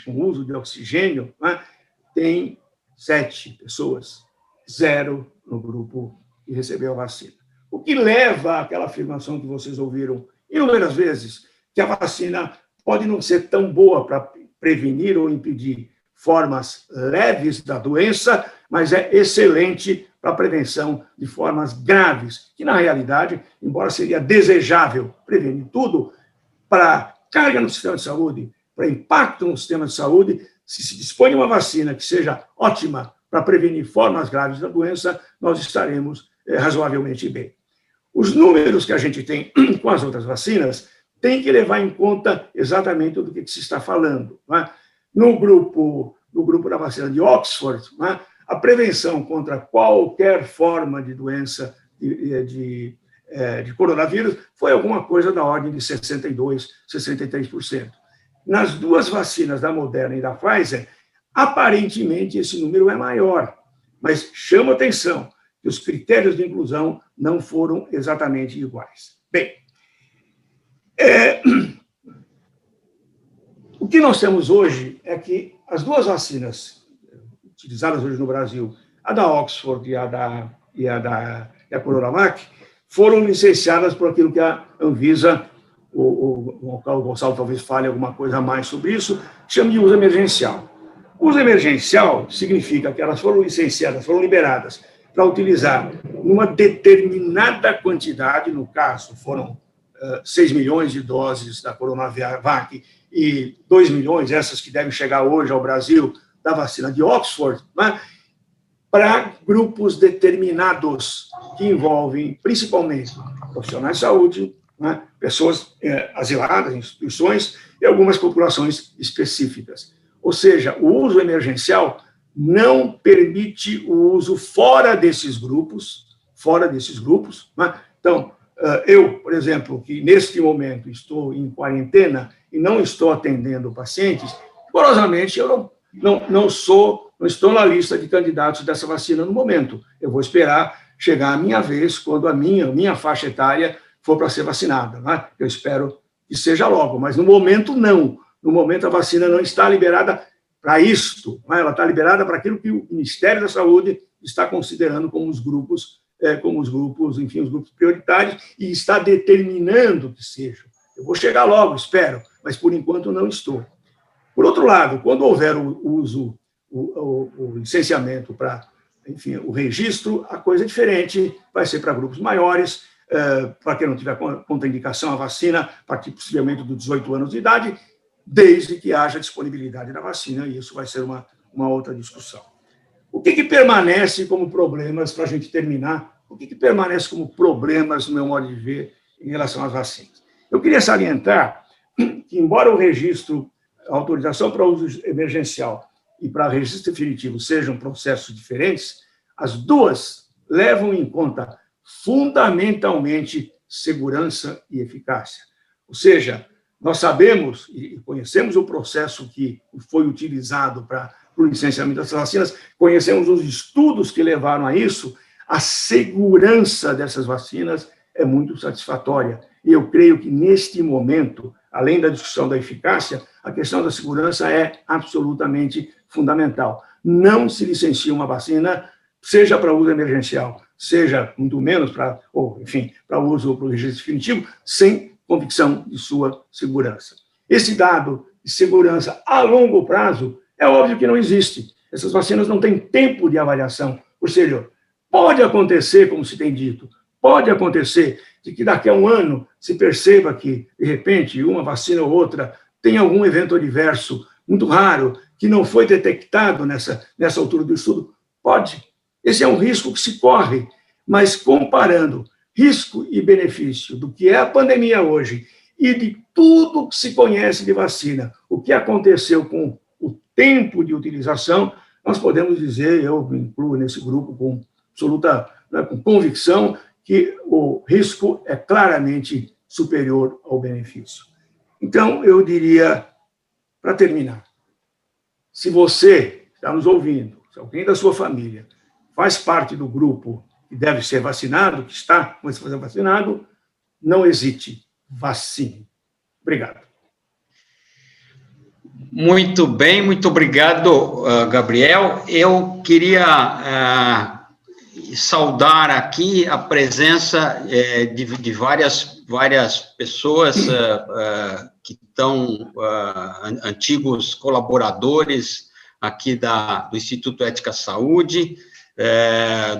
uso de oxigênio, né, tem 7 pessoas, 0 no grupo que recebeu a vacina. O que leva àquela afirmação que vocês ouviram inúmeras vezes, que a vacina pode não ser tão boa para prevenir ou impedir formas leves da doença, mas é excelente para a prevenção de formas graves, que, na realidade, embora seria desejável prevenir tudo, para carga no sistema de saúde, para impacto no sistema de saúde, se dispõe de uma vacina que seja ótima para prevenir formas graves da doença, nós estaremos razoavelmente bem. Os números que a gente tem com as outras vacinas tem que levar em conta exatamente do que se está falando. Não é? No grupo da vacina de Oxford, não é? A prevenção contra qualquer forma de doença de coronavírus foi alguma coisa da ordem de 62%, 63%. Nas duas vacinas, da Moderna e da Pfizer, aparentemente esse número é maior, mas chama atenção que os critérios de inclusão não foram exatamente iguais. Bem, o que nós temos hoje é que as duas vacinas utilizadas hoje no Brasil, a da Oxford e a Coronavac, foram licenciadas por aquilo que a Anvisa, o Gonçalo talvez fale alguma coisa a mais sobre isso, chama de uso emergencial. Uso emergencial significa que elas foram licenciadas, foram liberadas para utilizar numa determinada quantidade, no caso, foram 6 milhões de doses da Coronavac e 2 milhões, essas que devem chegar hoje ao Brasil, da vacina de Oxford, né, para grupos determinados, que envolvem principalmente profissionais de saúde, né, pessoas asiladas, instituições e algumas populações específicas. Ou seja, o uso emergencial não permite o uso fora desses grupos. Né? Então, eu, por exemplo, que neste momento estou em quarentena e não estou atendendo pacientes, rigorosamente eu não estou na lista de candidatos dessa vacina no momento. Eu vou esperar chegar a minha vez, quando a minha faixa etária for para ser vacinada. Né? Eu espero que seja logo, mas no momento não. No momento a vacina não está liberada para isto, né? Ela está liberada para aquilo que o Ministério da Saúde está considerando como os grupos, enfim, os grupos prioritários, e está determinando que sejam. Eu vou chegar logo, espero, mas por enquanto não estou. Por outro lado, quando houver o licenciamento para, enfim, o registro, a coisa é diferente, vai ser para grupos maiores, para quem não tiver contraindicação à vacina, a partir possivelmente dos 18 anos de idade, desde que haja disponibilidade da vacina, e isso vai ser uma outra discussão. O que permanece como problemas, para a gente terminar, o que permanece como problemas, no meu modo de ver, em relação às vacinas? Eu queria salientar que, embora o registro, a autorização para uso emergencial e para registro definitivo sejam processos diferentes, as duas levam em conta fundamentalmente segurança e eficácia. Ou seja, nós sabemos e conhecemos o processo que foi utilizado para o licenciamento dessas vacinas, conhecemos os estudos que levaram a isso, a segurança dessas vacinas é muito satisfatória. E eu creio que, neste momento, além da discussão da eficácia, a questão da segurança é absolutamente fundamental. Não se licencia uma vacina, seja para uso emergencial, seja, muito menos, para uso para o registro definitivo, sem convicção de sua segurança. Esse dado de segurança a longo prazo é óbvio que não existe. Essas vacinas não têm tempo de avaliação. Ou seja, pode acontecer, como se tem dito, pode acontecer de que daqui a um ano se perceba que, de repente, uma vacina ou outra tem algum evento adverso muito raro, que não foi detectado nessa altura do estudo. Pode. Esse é um risco que se corre, mas comparando risco e benefício do que é a pandemia hoje e de tudo que se conhece de vacina, o que aconteceu com o tempo de utilização, nós podemos dizer, eu me incluo nesse grupo com absoluta, com convicção, que o risco é claramente superior ao benefício. Então, eu diria, para terminar, se você está nos ouvindo, se alguém da sua família faz parte do grupo que deve ser vacinado, que está com esse fazer vacinado, não hesite, vacine. Obrigado. Muito bem, muito obrigado, Gabriel. Eu queria saudar aqui a presença de várias pessoas que estão antigos colaboradores aqui do Instituto Ética Saúde,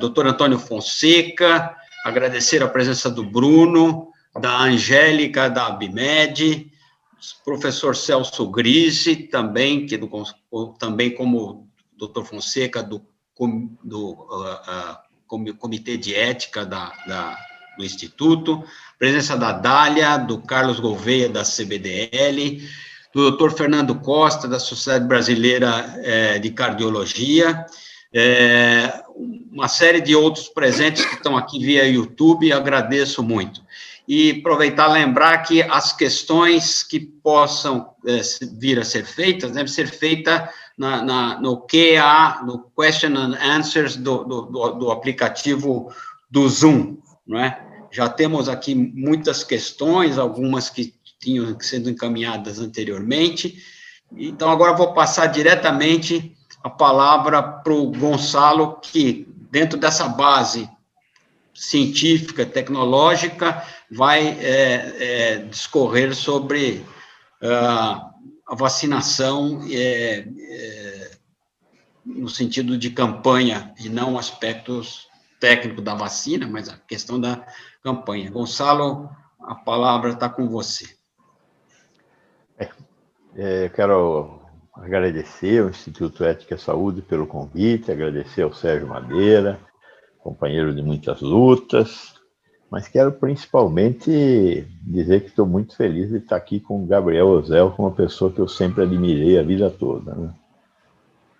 doutor Antônio Fonseca, agradecer a presença do Bruno, da Angélica, da Abimed, professor Celso Grise, também como doutor Fonseca, do comitê de ética do Instituto, presença da Dália, do Carlos Gouveia, da CBDL, do Dr. Fernando Costa, da Sociedade Brasileira de Cardiologia, uma série de outros presentes que estão aqui via YouTube, agradeço muito. E aproveitar e lembrar que as questões que possam vir a ser feitas, devem ser feitas no QA, no Question and Answers do aplicativo do Zoom, não é? Já temos aqui muitas questões, algumas que tinham sido encaminhadas anteriormente, então agora vou passar diretamente a palavra para o Gonçalo, que dentro dessa base científica, tecnológica, vai discorrer sobre a vacinação no sentido de campanha, e não aspectos técnicos da vacina, mas a questão da campanha. Gonçalo, a palavra está com você. Eu quero agradecer ao Instituto Ética e Saúde pelo convite, agradecer ao Sérgio Madeira, companheiro de muitas lutas, mas quero principalmente dizer que estou muito feliz de estar aqui com o Gabriel Ozel, uma pessoa que eu sempre admirei a vida toda, né?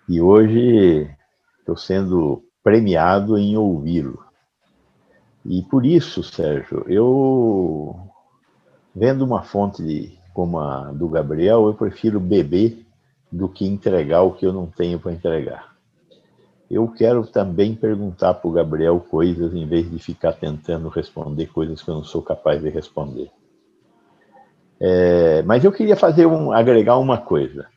E hoje estou sendo premiado em ouvi-lo. E por isso, Sérgio, eu, vendo uma fonte como a do Gabriel, eu prefiro beber do que entregar o que eu não tenho para entregar. Eu quero também perguntar para o Gabriel coisas, em vez de ficar tentando responder coisas que eu não sou capaz de responder. Mas eu queria agregar uma coisa.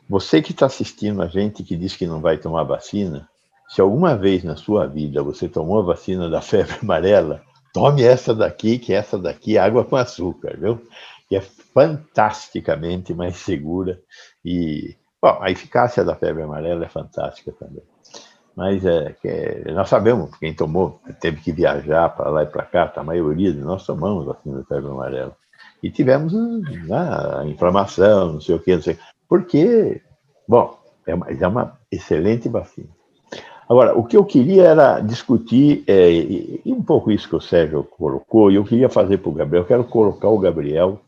Você que está assistindo a gente, que diz que não vai tomar vacina, se alguma vez na sua vida você tomou a vacina da febre amarela, tome essa daqui, que essa daqui é água com açúcar, viu? Que é fantasticamente mais segura. E, bom, a eficácia da febre amarela é fantástica também. Mas nós sabemos, quem tomou, teve que viajar para lá e para cá, a maioria de nós tomamos vacina da febre amarela. E tivemos a inflamação, não sei o quê, não sei. Porque, bom, é uma excelente vacina. Agora, o que eu queria era discutir, e um pouco isso que o Sérgio colocou, e eu queria fazer para o Gabriel, eu quero colocar o Gabriel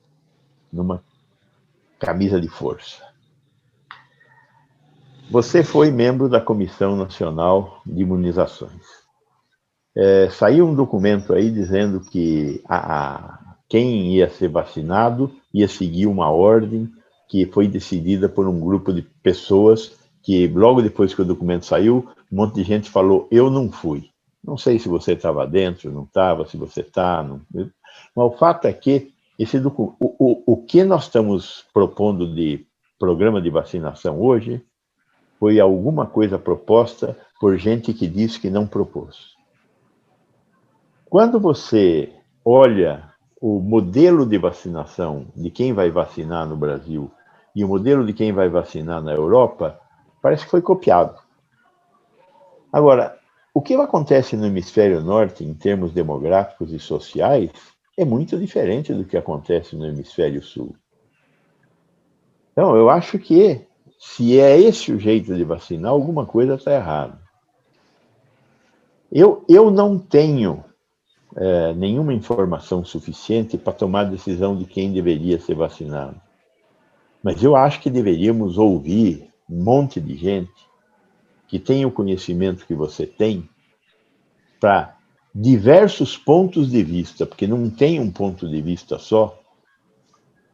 numa camisa de força. Você foi membro da Comissão Nacional de Imunizações. Saiu um documento aí dizendo que quem ia ser vacinado ia seguir uma ordem que foi decidida por um grupo de pessoas que, logo depois que o documento saiu, um monte de gente falou, eu não fui. Não sei se você estava dentro, não estava, se você está. Não... Mas o fato é que o que nós estamos propondo de programa de vacinação hoje foi alguma coisa proposta por gente que disse que não propôs. Quando você olha o modelo de vacinação de quem vai vacinar no Brasil e o modelo de quem vai vacinar na Europa, parece que foi copiado. Agora, o que acontece no hemisfério norte, em termos demográficos e sociais, é muito diferente do que acontece no hemisfério sul. Então, eu acho que, se é esse o jeito de vacinar, alguma coisa está errada. Eu não tenho nenhuma informação suficiente para tomar a decisão de quem deveria ser vacinado. Mas eu acho que deveríamos ouvir um monte de gente que tem o conhecimento que você tem para diversos pontos de vista, porque não tem um ponto de vista só,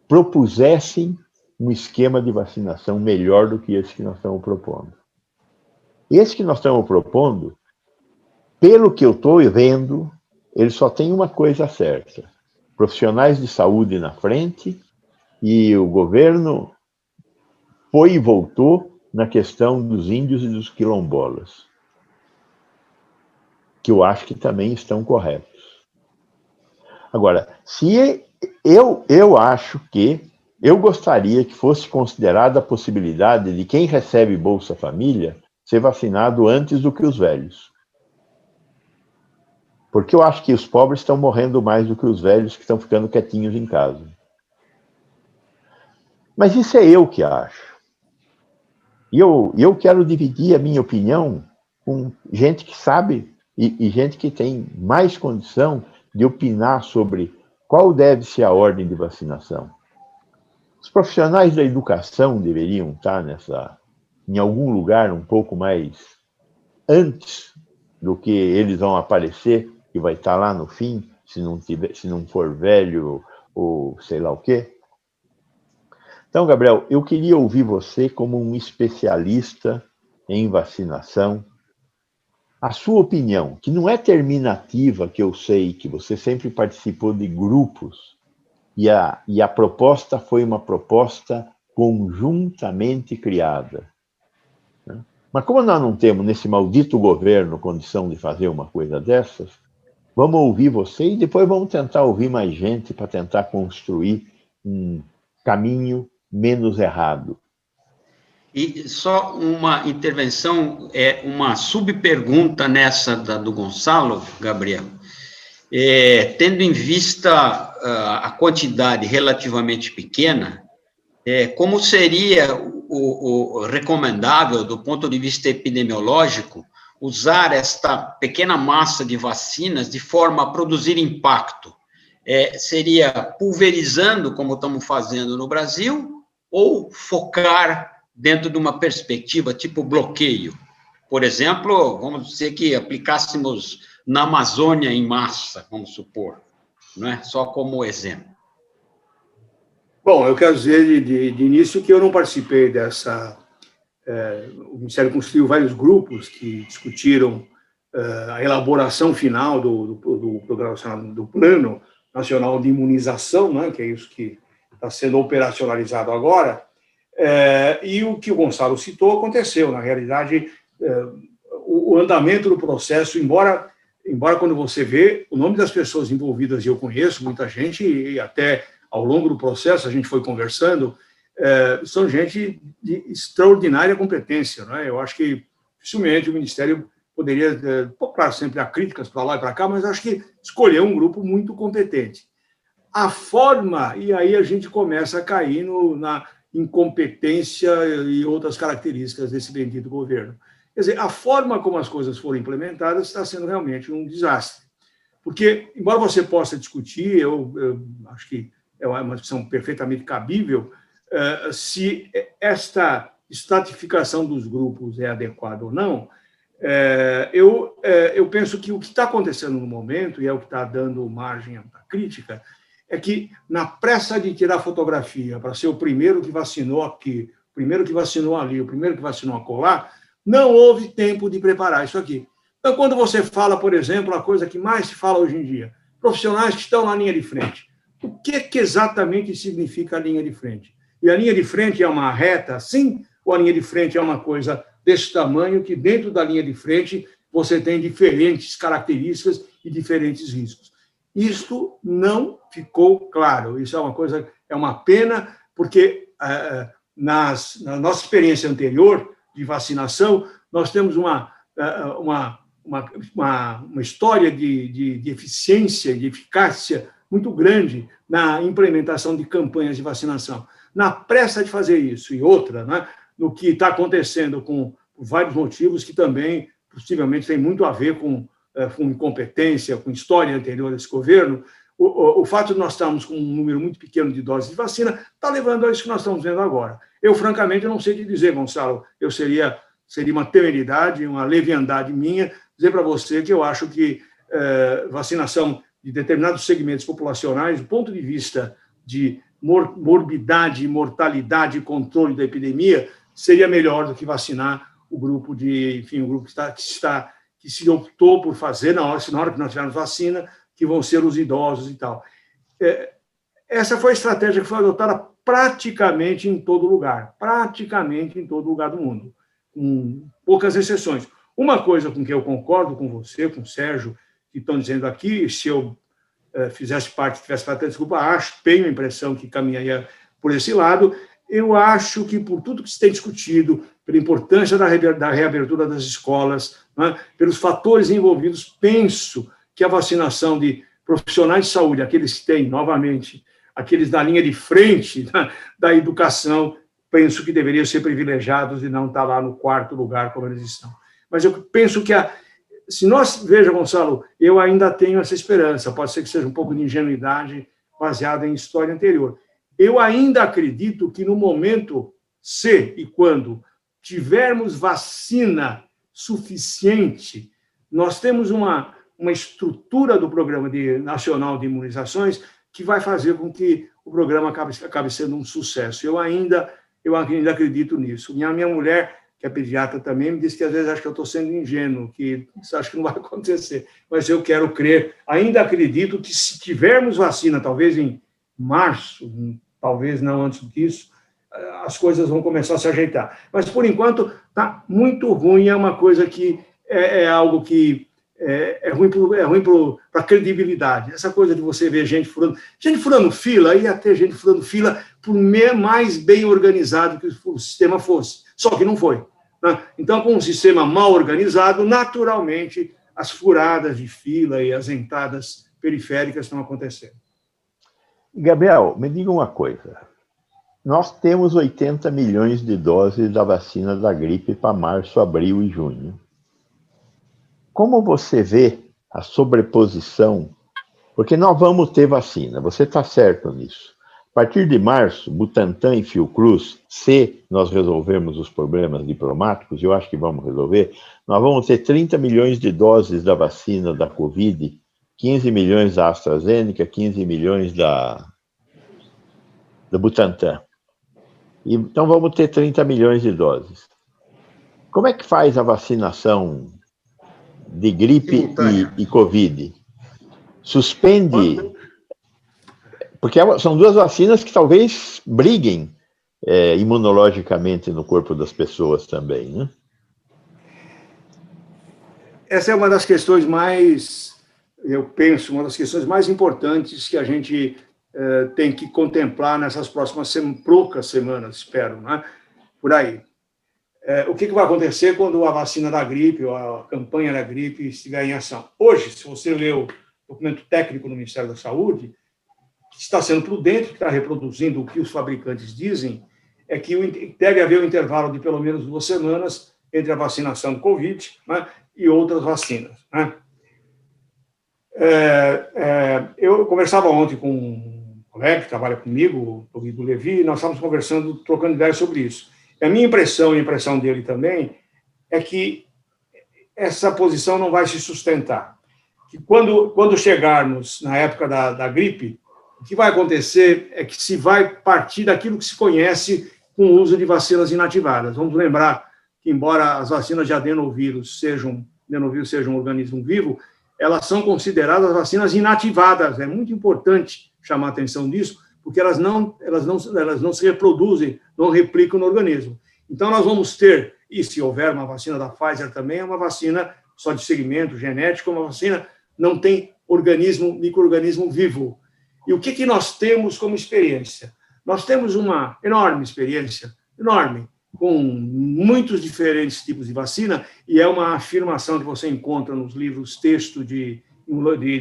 propusessem um esquema de vacinação melhor do que esse que nós estamos propondo. Esse que nós estamos propondo, pelo que eu estou vendo, ele só tem uma coisa certa. Profissionais de saúde na frente e o governo foi e voltou na questão dos índios e dos quilombolas, que eu acho que também estão corretos. Agora, se eu acho que eu gostaria que fosse considerada a possibilidade de quem recebe Bolsa Família ser vacinado antes do que os velhos. Porque eu acho que os pobres estão morrendo mais do que os velhos que estão ficando quietinhos em casa. Mas isso é eu que acho. E eu quero dividir a minha opinião com gente que sabe e gente que tem mais condição de opinar sobre qual deve ser a ordem de vacinação. Os profissionais da educação deveriam estar em algum lugar um pouco mais antes do que eles vão aparecer, que vai estar lá no fim, se não for velho ou sei lá o quê. Então, Gabriel, eu queria ouvir você como um especialista em vacinação, a sua opinião, que não é terminativa, que eu sei que você sempre participou de grupos, e a proposta foi uma proposta conjuntamente criada. Mas como nós não temos nesse maldito governo condição de fazer uma coisa dessas, vamos ouvir você e depois vamos tentar ouvir mais gente para tentar construir um caminho menos errado. E só uma intervenção, uma subpergunta nessa do Gonçalo, Gabriel. Tendo em vista a quantidade relativamente pequena, como seria o recomendável, do ponto de vista epidemiológico, usar esta pequena massa de vacinas de forma a produzir impacto? Seria pulverizando, como estamos fazendo no Brasil, ou focar dentro de uma perspectiva tipo bloqueio? Por exemplo, vamos dizer que aplicássemos na Amazônia em massa, vamos supor, não é? Só como exemplo. Bom, eu quero dizer de início que eu não participei dessa... o Ministério constituiu vários grupos que discutiram a elaboração final do Programa do Plano Nacional de Imunização, né, que é isso que está sendo operacionalizado agora, e o que o Gonçalo citou aconteceu. Na realidade, o andamento do processo, embora quando você vê o nome das pessoas envolvidas, e eu conheço muita gente, e até ao longo do processo a gente foi conversando, são gente de extraordinária competência. Não é? Eu acho que, dificilmente, o Ministério poderia, claro, sempre há críticas para lá e para cá, mas acho que escolheu um grupo muito competente. A forma, e aí a gente começa a cair na incompetência e outras características desse bendito governo. Quer dizer, a forma como as coisas foram implementadas está sendo realmente um desastre. Porque, embora você possa discutir, eu acho que é uma discussão perfeitamente cabível, se esta estratificação dos grupos é adequada ou não, eu penso que o que está acontecendo no momento, e é o que está dando margem à crítica, é que, na pressa de tirar fotografia para ser o primeiro que vacinou aqui, o primeiro que vacinou ali, o primeiro que vacinou acolá, não houve tempo de preparar isso aqui. Então, quando você fala, por exemplo, a coisa que mais se fala hoje em dia, profissionais que estão na linha de frente, o que exatamente significa a linha de frente? E a linha de frente é uma reta assim, ou a linha de frente é uma coisa desse tamanho, que dentro da linha de frente você tem diferentes características e diferentes riscos? Isto não ficou claro. Isso é uma coisa, é uma pena, porque na nossa experiência anterior de vacinação, nós temos uma história de eficiência, de eficácia muito grande na implementação de campanhas de vacinação. Na pressa de fazer isso e outra, né, no que está acontecendo com vários motivos que também, possivelmente, tem muito a ver com incompetência, com história anterior desse governo, o fato de nós estarmos com um número muito pequeno de doses de vacina está levando a isso que nós estamos vendo agora. Eu, francamente, não sei te dizer, Gonçalo, seria uma temeridade, uma leviandade minha, dizer para você que eu acho que vacinação de determinados segmentos populacionais, do ponto de vista de morbidade, mortalidade e controle da epidemia, seria melhor do que vacinar o grupo que se optou por fazer, na hora que nós tivermos vacina, que vão ser os idosos e tal. Essa foi a estratégia que foi adotada praticamente em todo lugar do mundo, com poucas exceções. Uma coisa com que eu concordo com você, com o Sérgio, que estão dizendo aqui, se eu tivesse parte da desculpa, tenho a impressão que caminharia por esse lado. Eu acho que, por tudo que se tem discutido, pela importância da reabertura das escolas, né, pelos fatores envolvidos, penso que a vacinação de profissionais de saúde, aqueles que têm, novamente, aqueles da linha de frente da educação, penso que deveriam ser privilegiados e não estar lá no quarto lugar como eles estão. Mas eu penso que se nós, veja, Gonçalo, eu ainda tenho essa esperança, pode ser que seja um pouco de ingenuidade baseada em história anterior. Eu ainda acredito que no momento, se e quando tivermos vacina suficiente, nós temos uma estrutura do Programa Nacional de Imunizações que vai fazer com que o programa acabe sendo um sucesso. Eu ainda acredito nisso. Minha mulher, que é pediatra também, me disse que às vezes acho que eu estou sendo ingênuo, que acho que não vai acontecer, mas eu quero crer. Ainda acredito que se tivermos vacina, talvez em março, talvez não antes disso, as coisas vão começar a se ajeitar. Mas, por enquanto, está muito ruim, é uma coisa que é algo que é ruim para a credibilidade. Essa coisa de você ver gente furando fila, ia ter gente furando fila por mais bem organizado que o sistema fosse. Só que não foi. Né? Então, com um sistema mal organizado, naturalmente, as furadas de fila e as entradas periféricas estão acontecendo. Gabriel, me diga uma coisa. Nós temos 80 milhões de doses da vacina da gripe para março, abril e junho. Como você vê a sobreposição? Porque nós vamos ter vacina, você está certo nisso. A partir de março, Butantan e Fiocruz, se nós resolvermos os problemas diplomáticos, eu acho que vamos resolver, nós vamos ter 30 milhões de doses da vacina da Covid, 15 milhões da AstraZeneca, 15 milhões da Butantan. Então vamos ter 30 milhões de doses. Como é que faz a vacinação de gripe e Covid? Suspende... Porque são duas vacinas que talvez briguem imunologicamente no corpo das pessoas também, né? Essa é uma das questões uma das questões mais importantes que a gente tem que contemplar nessas próximas poucas semanas, espero, né? Por aí. O que vai acontecer quando a vacina da gripe ou a campanha da gripe estiver em ação? Hoje, se você ler o documento técnico do Ministério da Saúde, que está sendo prudente, que está reproduzindo o que os fabricantes dizem, é que deve haver um intervalo de pelo menos 2 semanas entre a vacinação do Covid, né, e outras vacinas. Né? Eu conversava ontem com um colega que trabalha comigo, o Guido Levi, e nós estávamos conversando, trocando ideias sobre isso. E a minha impressão, e a impressão dele também, é que essa posição não vai se sustentar. Que quando chegarmos na época da gripe, o que vai acontecer é que se vai partir daquilo que se conhece com o uso de vacinas inativadas. Vamos lembrar que, embora as vacinas de adenovírus sejam um organismo vivo, elas são consideradas vacinas inativadas. É muito importante chamar a atenção disso, porque elas não se reproduzem, não replicam no organismo. Então, nós vamos ter, e se houver uma vacina da Pfizer também, é uma vacina só de segmento genético, uma vacina não tem micro-organismo vivo. E o que nós temos como experiência? Nós temos uma enorme experiência, com muitos diferentes tipos de vacina, e é uma afirmação que você encontra nos livros texto de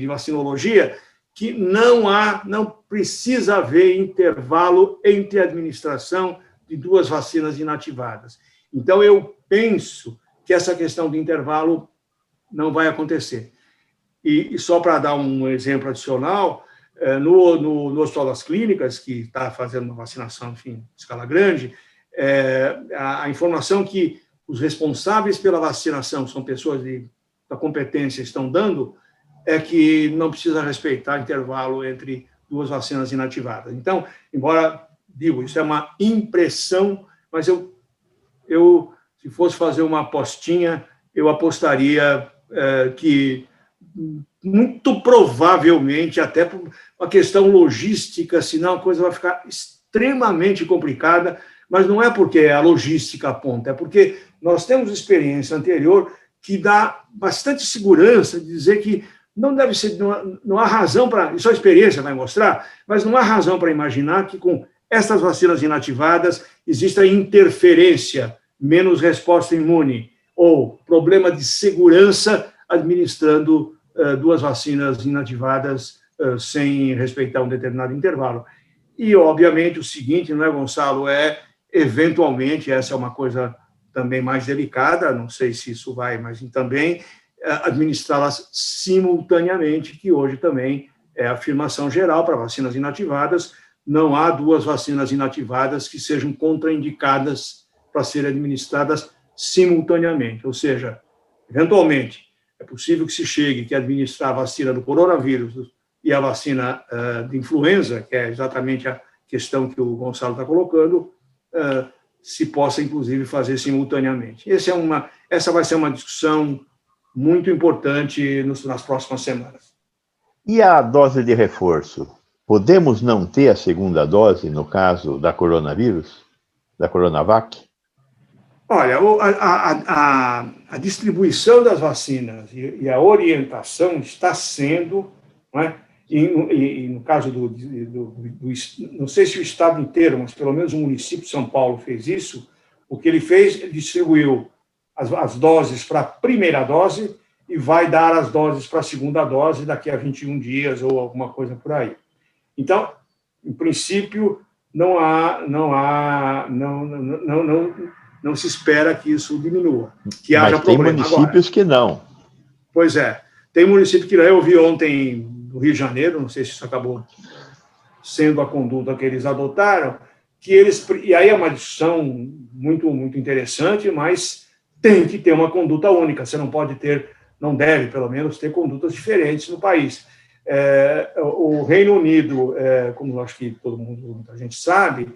vacinologia, que não precisa haver intervalo entre a administração de 2 vacinas inativadas. Então, eu penso que essa questão de intervalo não vai acontecer. E só para dar um exemplo adicional, no Hospital das Clínicas, que está fazendo uma vacinação, enfim, escala grande, a informação que os responsáveis pela vacinação, são pessoas da competência, estão dando, é que não precisa respeitar intervalo entre 2 vacinas inativadas. Então, embora, isso é uma impressão, mas eu se fosse fazer uma apostinha, eu apostaria que muito provavelmente, até por uma questão logística, senão a coisa vai ficar extremamente complicada, mas não é porque a logística aponta, é porque nós temos experiência anterior que dá bastante segurança de dizer que não deve ser, não há razão para, isso a experiência vai mostrar, mas não há razão para imaginar que com essas vacinas inativadas exista interferência, menos resposta imune, ou problema de segurança administrando 2 vacinas inativadas sem respeitar um determinado intervalo. E, obviamente, o seguinte, não é, Gonçalo, eventualmente, essa é uma coisa também mais delicada, não sei se isso vai, mas também, administrá-las simultaneamente, que hoje também é a afirmação geral para vacinas inativadas. Não há duas vacinas inativadas que sejam contraindicadas para serem administradas simultaneamente. Ou seja, eventualmente, é possível que se chegue que administrar a vacina do coronavírus e a vacina de influenza, que é exatamente a questão que o Gonçalo está colocando, se possa, inclusive, fazer simultaneamente. Essa vai ser uma discussão muito importante nas próximas semanas. E a dose de reforço? Podemos não ter a segunda dose, no caso da coronavírus, da Coronavac? Olha, a distribuição das vacinas e a orientação está sendo, não é? E no caso não sei se o estado inteiro, mas pelo menos o município de São Paulo fez isso, o que ele fez, ele distribuiu as doses para a primeira dose e vai dar as doses para a segunda dose daqui a 21 dias ou alguma coisa por aí. Então, em princípio, não se espera que isso diminua, que haja mas tem problema. municípios agora que não. Pois é, tem município que não. Eu vi ontem no Rio de Janeiro, não sei se isso acabou sendo a conduta que eles adotaram, e aí é uma discussão muito, muito interessante, mas tem que ter uma conduta única, você não deve, pelo menos, ter condutas diferentes no país. O Reino Unido, como acho que muita gente sabe,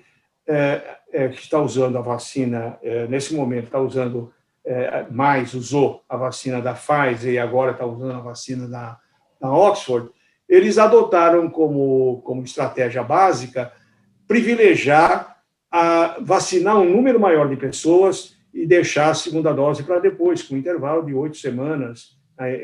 que está usando a vacina, nesse momento usou a vacina da Pfizer e agora está usando a vacina da Oxford. Eles adotaram como estratégia básica privilegiar vacinar um número maior de pessoas e deixar a segunda dose para depois, com um intervalo de 8 semanas,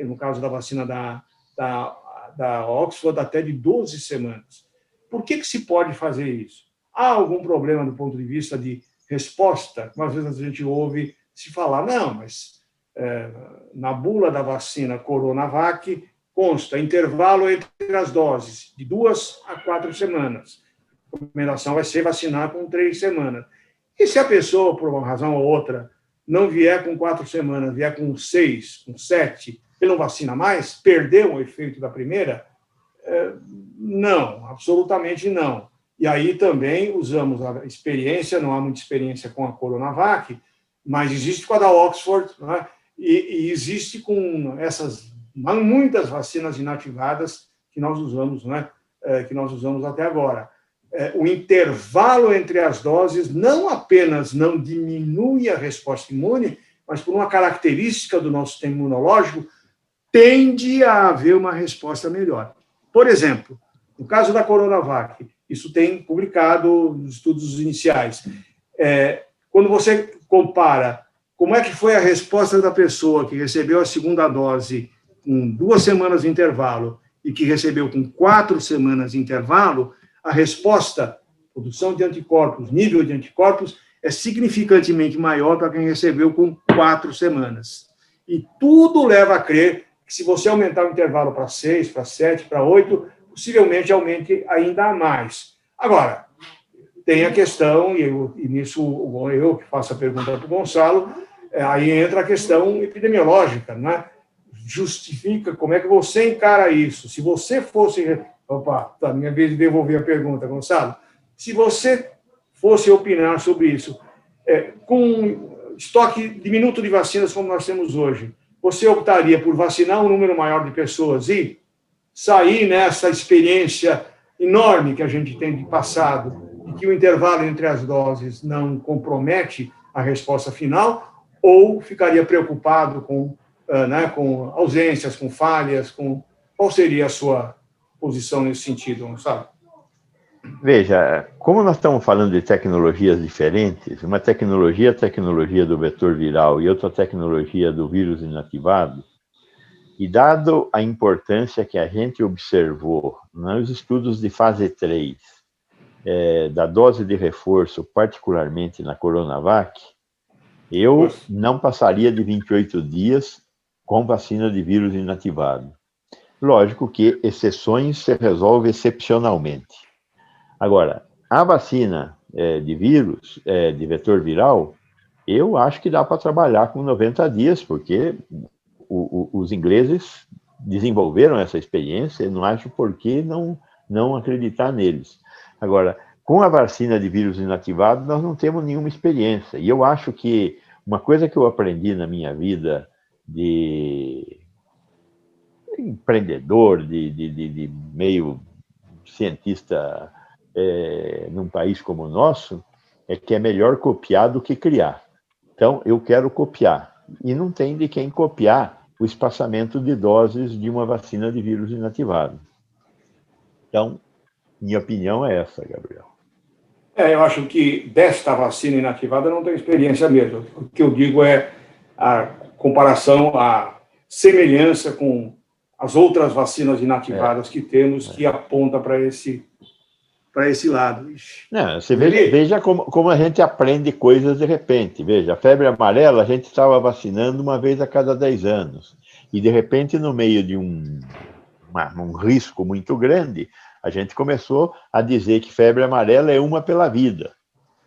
no caso da vacina da Oxford, até de 12 semanas. Por que se pode fazer isso? Há algum problema do ponto de vista de resposta? Às vezes a gente ouve se falar, não, mas na bula da vacina Coronavac consta intervalo entre as doses de 2 a 4 semanas. A recomendação vai ser vacinar com 3 semanas. E se a pessoa, por uma razão ou outra, não vier com 4 semanas, vier com 6, com 7, ele não vacina mais? Perdeu o efeito da primeira? Não, absolutamente não. E aí também usamos a experiência, não há muita experiência com a Coronavac, mas existe com a da Oxford, né? E existe com muitas vacinas inativadas que nós usamos, né? Que nós usamos até agora. O intervalo entre as doses não apenas não diminui a resposta imune, mas por uma característica do nosso sistema imunológico, tende a haver uma resposta melhor. Por exemplo, no caso da Coronavac, isso tem publicado nos estudos iniciais. Quando você compara como é que foi a resposta da pessoa que recebeu a segunda dose com 2 semanas de intervalo e que recebeu com 4 semanas de intervalo, a resposta, produção de anticorpos, nível de anticorpos, é significantemente maior para quem recebeu com 4 semanas. E tudo leva a crer que se você aumentar o intervalo para 6, para 7, para 8, possivelmente aumente ainda mais. Agora, tem a questão, e nisso eu que faço a pergunta para o Gonçalo, aí entra a questão epidemiológica, né? Justifica como é que você encara isso. Se você fosse... Opa, tá, minha vez de devolver a pergunta, Gonçalo. Se você fosse opinar sobre isso, com estoque diminuto de vacinas como nós temos hoje, você optaria por vacinar um número maior de pessoas e sair nessa experiência enorme que a gente tem de passado e que o intervalo entre as doses não compromete a resposta final, ou ficaria preocupado com ausências, com falhas, qual seria a sua posição nesse sentido, não sabe? Veja, como nós estamos falando de tecnologias diferentes, uma tecnologia é a tecnologia do vetor viral e outra tecnologia do vírus inativado, e dado a importância que a gente observou nos estudos de fase 3, da dose de reforço, particularmente na Coronavac, eu não passaria de 28 dias com vacina de vírus inativado. Lógico que exceções se resolvem excepcionalmente. Agora, a vacina de vírus, de vetor viral, eu acho que dá para trabalhar com 90 dias, porque os ingleses desenvolveram essa experiência, eu não acho por que não acreditar neles. Agora, com a vacina de vírus inativado, nós não temos nenhuma experiência. E eu acho que uma coisa que eu aprendi na minha vida de empreendedor, de meio cientista num país como o nosso, é que é melhor copiar do que criar. Então, eu quero copiar. E não tem de quem copiar o espaçamento de doses de uma vacina de vírus inativado. Então, minha opinião é essa, Gabriel. Eu acho que desta vacina inativada eu não tenho experiência mesmo. O que eu digo é a comparação, a semelhança com as outras vacinas inativadas que temos, que aponta para esse lado. Não, você veja como a gente aprende coisas de repente. Veja, a febre amarela, a gente estava vacinando uma vez a cada 10 anos. E, de repente, no meio de um risco muito grande, a gente começou a dizer que febre amarela é uma pela vida.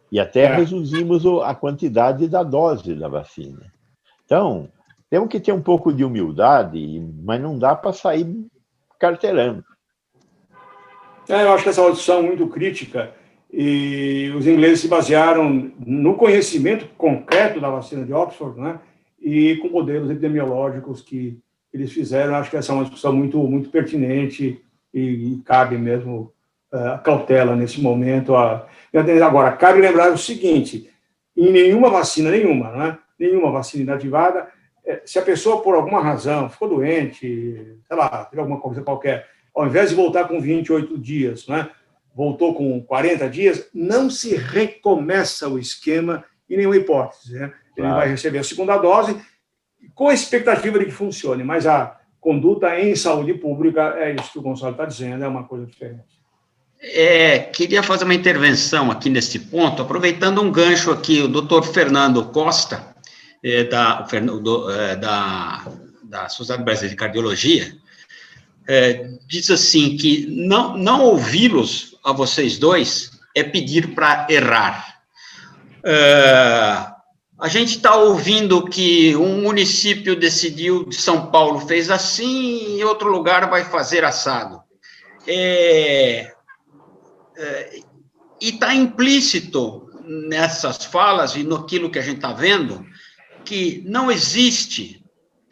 E até reduzimos a quantidade da dose da vacina. Então, temos que ter um pouco de humildade, mas não dá para sair carteirando. Eu acho que essa é uma discussão muito crítica, e os ingleses se basearam no conhecimento concreto da vacina de Oxford, né, e com modelos epidemiológicos que eles fizeram. Acho que essa é uma discussão muito, muito pertinente e cabe mesmo a cautela nesse momento. Agora, cabe lembrar o seguinte: em nenhuma vacina inativada, se a pessoa, por alguma razão, ficou doente, sei lá, teve alguma coisa qualquer, ao invés de voltar com 28 dias, né, voltou com 40 dias, não se recomeça o esquema em nenhuma hipótese. Né? Ele vai receber a segunda dose com a expectativa de que funcione, mas a conduta em saúde pública, é isso que o Gonçalo está dizendo, é uma coisa diferente. Queria fazer uma intervenção aqui nesse ponto, aproveitando um gancho aqui, o doutor Fernando Costa, da Sociedade Brasileira de Cardiologia, diz assim que não ouvi-los, a vocês dois, é pedir para errar. A gente está ouvindo que um município decidiu, de São Paulo fez assim, e outro lugar vai fazer assado. E está implícito nessas falas e naquilo que a gente está vendo, que não existe,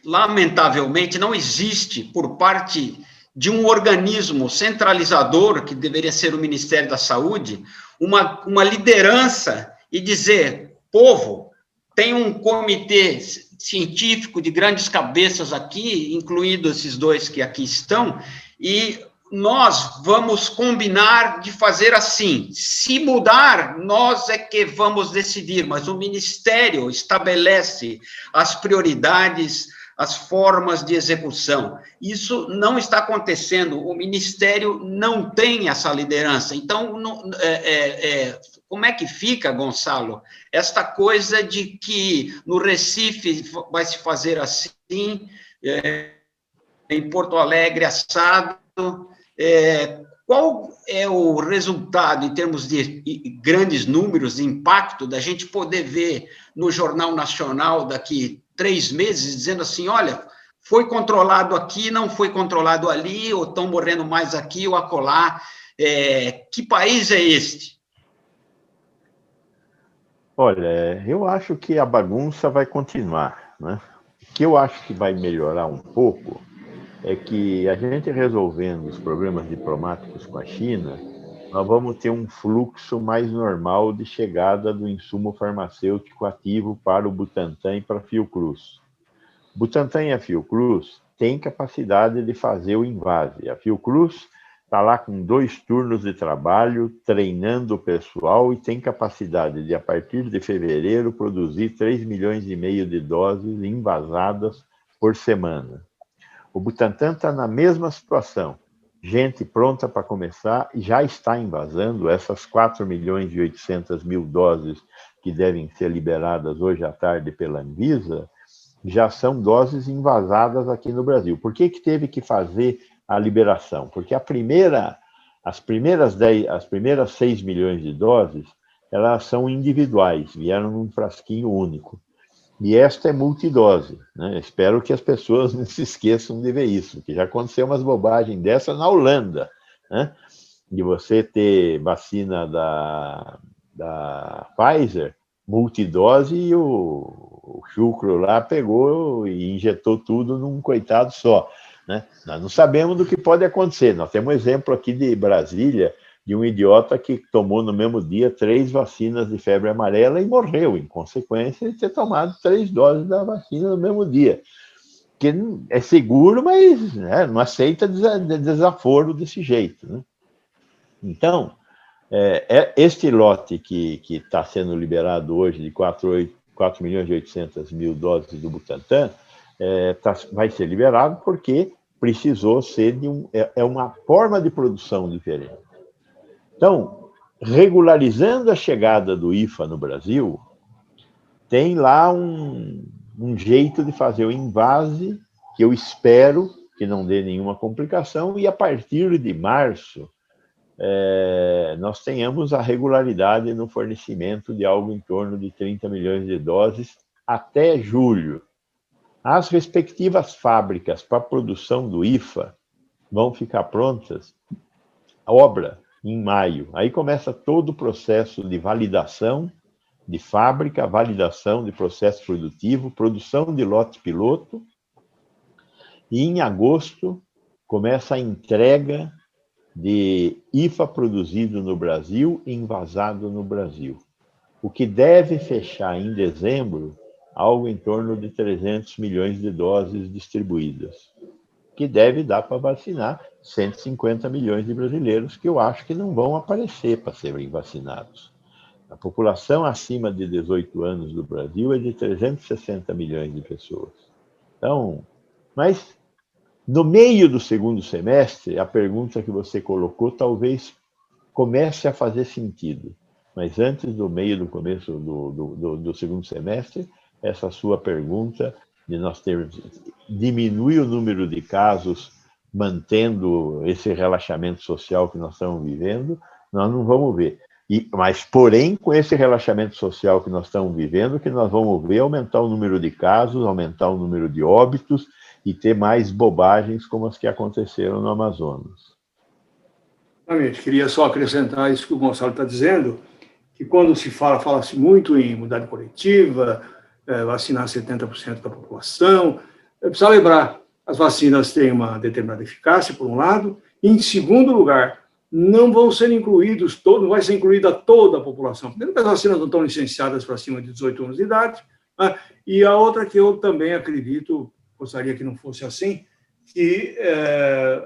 lamentavelmente, não existe, por parte de um organismo centralizador, que deveria ser o Ministério da Saúde, uma liderança e dizer: povo, tem um comitê científico de grandes cabeças aqui, incluídos esses dois que aqui estão, e nós vamos combinar de fazer assim. Se mudar, nós é que vamos decidir, mas o Ministério estabelece as prioridades, as formas de execução. Isso não está acontecendo, o Ministério não tem essa liderança. Então, como é que fica, Gonçalo, esta coisa de que no Recife vai se fazer assim, em Porto Alegre assado? Qual é o resultado, em termos de grandes números de impacto, da gente poder ver no Jornal Nacional daqui 3 meses, dizendo assim: olha, foi controlado aqui, não foi controlado ali, ou estão morrendo mais aqui ou acolá? Que país é este? Olha, eu acho que a bagunça vai continuar, né? O que eu acho que vai melhorar um pouco é que a gente resolvendo os problemas diplomáticos com a China, nós vamos ter um fluxo mais normal de chegada do insumo farmacêutico ativo para o Butantan e para a Fiocruz. Butantan e a Fiocruz têm capacidade de fazer o invase. A Fiocruz está lá com 2 turnos de trabalho, treinando o pessoal, e tem capacidade de, a partir de fevereiro, produzir 3,5 milhões de doses invasadas por semana. O Butantan está na mesma situação. Gente pronta para começar, e já está invasando essas 4.800.000 doses que devem ser liberadas hoje à tarde pela Anvisa, já são doses invasadas aqui no Brasil. Por que teve que fazer a liberação? Porque as primeiras 6 milhões de doses, elas são individuais, vieram num frasquinho único. E esta é multidose, né? Espero que as pessoas não se esqueçam de ver isso, que já aconteceu umas bobagens dessa na Holanda, né? De você ter vacina da Pfizer, multidose, e o chucro lá pegou e injetou tudo num coitado só, né? Nós não sabemos do que pode acontecer. Nós temos um exemplo aqui de Brasília, de um idiota que tomou no mesmo dia 3 vacinas de febre amarela e morreu, em consequência de ter tomado 3 doses da vacina no mesmo dia. Que é seguro, mas, né, não aceita desaforo desse jeito, né? Então, este lote que está sendo liberado hoje de 4.800.000 doses do Butantan vai ser liberado porque precisou ser uma forma de produção diferente. Então, regularizando a chegada do IFA no Brasil, tem lá um jeito de fazer o invase, que eu espero que não dê nenhuma complicação, e a partir de março, nós tenhamos a regularidade no fornecimento de algo em torno de 30 milhões de doses até julho. As respectivas fábricas para a produção do IFA vão ficar prontas, a obra, em maio. Aí começa todo o processo de validação de fábrica, validação de processo produtivo, produção de lote piloto, e em agosto começa a entrega de IFA produzido no Brasil e envasado no Brasil. O que deve fechar em dezembro, algo em torno de 300 milhões de doses distribuídas, que deve dar para vacinar 150 milhões de brasileiros, que eu acho que não vão aparecer para serem vacinados. A população acima de 18 anos do Brasil é de 360 milhões de pessoas. Então, mas no meio do segundo semestre, a pergunta que você colocou talvez comece a fazer sentido. Mas antes do meio do começo do segundo semestre, essa sua pergunta de nós termos diminuir o número de casos mantendo esse relaxamento social que nós estamos vivendo, nós não vamos ver. Mas, porém, com esse relaxamento social que nós estamos vivendo, que nós vamos ver aumentar o número de casos, aumentar o número de óbitos e ter mais bobagens como as que aconteceram no Amazonas. Exatamente. Queria só acrescentar isso que o Gonçalo está dizendo, que quando se fala-se muito em imunidade coletiva, vacinar 70% da população, precisa lembrar, as vacinas têm uma determinada eficácia, por um lado, e, em segundo lugar, não vão ser incluídos, não vai ser incluída toda a população. Primeiro, as vacinas não estão licenciadas para acima de 18 anos de idade, né? E a outra que eu também acredito, gostaria que não fosse assim, que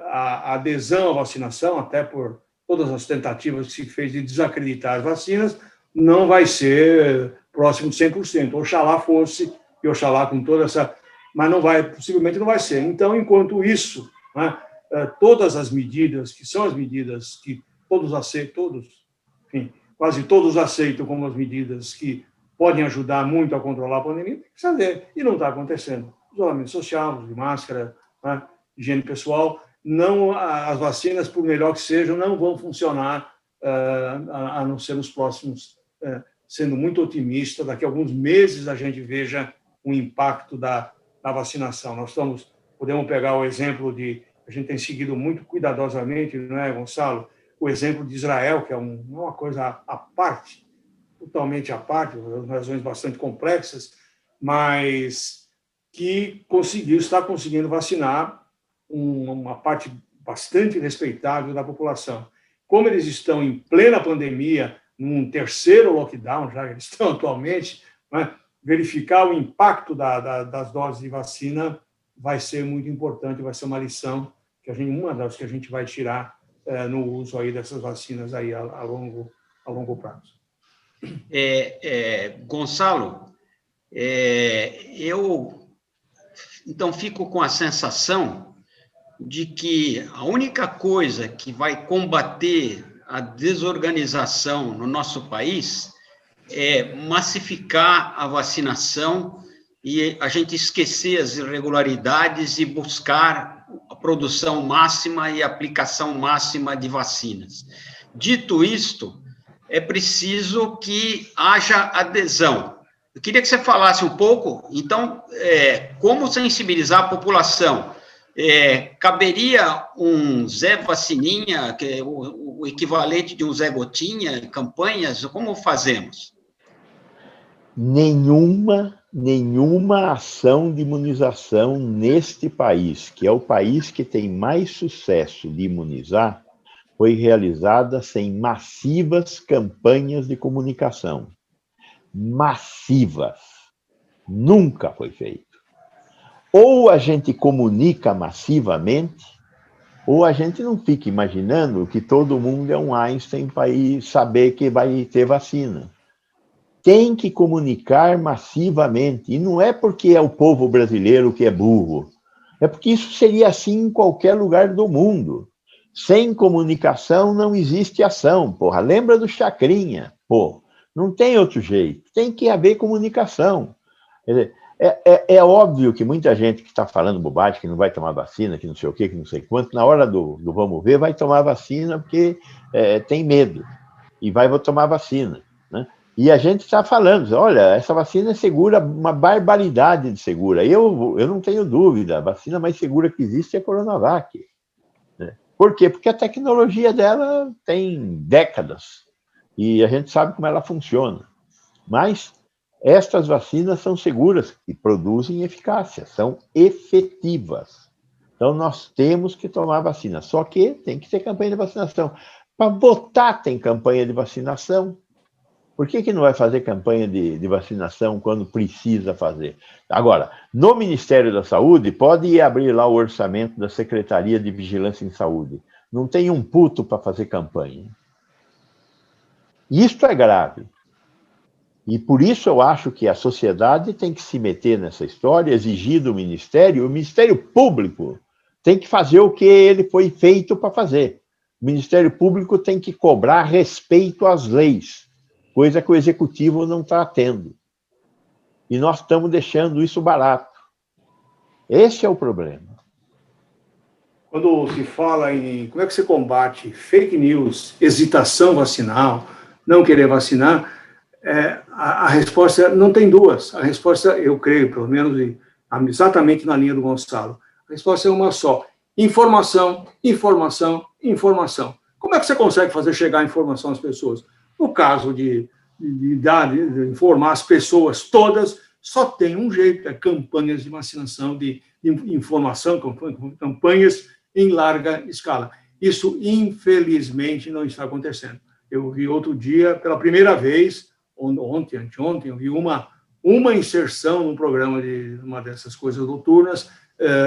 a adesão à vacinação, até por todas as tentativas que se fez de desacreditar as vacinas, não vai ser próximo de 100%. Oxalá fosse, e oxalá com toda essa... Mas não vai, possivelmente não vai ser. Então, enquanto isso, né, todas as medidas, que são as medidas que todos aceitam, quase todos aceitam como as medidas que podem ajudar muito a controlar a pandemia, tem que saber. E não está acontecendo. Isolamento social, uso de máscara, né, higiene pessoal, não, as vacinas, por melhor que sejam, não vão funcionar, a não ser nos próximos, sendo muito otimista, daqui a alguns meses a gente veja o impacto da vacinação. Podemos pegar o exemplo a gente tem seguido muito cuidadosamente, não é, Gonçalo? O exemplo de Israel, que é uma coisa à parte, totalmente à parte, razões bastante complexas, mas que está conseguindo vacinar uma parte bastante respeitável da população. Como eles estão em plena pandemia, num terceiro lockdown, já que eles estão atualmente, né, verificar o impacto das doses de vacina vai ser muito importante, vai ser uma lição, uma das que a gente vai tirar no uso aí dessas vacinas aí a longo prazo. Gonçalo, eu então fico com a sensação de que a única coisa que vai combater a desorganização no nosso país é massificar a vacinação e a gente esquecer as irregularidades e buscar a produção máxima e aplicação máxima de vacinas. Dito isto, é preciso que haja adesão. eu queria que você falasse um pouco, então, como sensibilizar a população. Caberia um Zé Vacininha, que é o equivalente de um Zé Gotinha, campanhas, como fazemos? Nenhuma ação de imunização neste país, que é o país que tem mais sucesso de imunizar, foi realizada sem massivas campanhas de comunicação. Massivas. Nunca foi feito. Ou a gente comunica massivamente, ou a gente não fica imaginando que todo mundo é um Einstein para saber que vai ter vacina. Tem que comunicar massivamente. E não é porque é o povo brasileiro que é burro. É porque isso seria assim em qualquer lugar do mundo. Sem comunicação não existe ação, porra. Lembra do Chacrinha? Pô, não tem outro jeito. Tem que haver comunicação. É óbvio que muita gente que está falando bobagem, que não vai tomar vacina, que não sei o quê, que não sei quanto, na hora do vamos ver, vai tomar vacina porque tem medo. E vai tomar vacina, né? E a gente está falando, olha, essa vacina é segura, uma barbaridade de segura. Eu não tenho dúvida, a vacina mais segura que existe é a Coronavac. Né? Por quê? Porque a tecnologia dela tem décadas. E a gente sabe como ela funciona. Mas estas vacinas são seguras e produzem eficácia, são efetivas. Então, nós temos que tomar vacina. Só que tem que ter campanha de vacinação. Para votar tem campanha de vacinação. Por que não vai fazer campanha de vacinação quando precisa fazer? Agora, no Ministério da Saúde, pode ir abrir lá o orçamento da Secretaria de Vigilância em Saúde. Não tem um puto para fazer campanha. Isto é grave. E por isso eu acho que a sociedade tem que se meter nessa história, exigir do Ministério, o Ministério Público tem que fazer o que ele foi feito para fazer. O Ministério Público tem que cobrar respeito às leis, coisa que o Executivo não está tendo. E nós estamos deixando isso barato. Esse é o problema. Quando se fala em como é que você combate fake news, hesitação vacinal, não querer vacinar, a resposta não tem duas. A resposta, eu creio, pelo menos exatamente na linha do Gonçalo, a resposta é uma só. Informação, informação, informação. Como é que você consegue fazer chegar a informação às pessoas? No caso de informar as pessoas todas, só tem um jeito, é campanhas de vacinação, de informação, campanhas em larga escala. Isso, infelizmente, não está acontecendo. Eu vi outro dia, pela primeira vez, anteontem, eu vi uma inserção num programa de uma dessas coisas noturnas,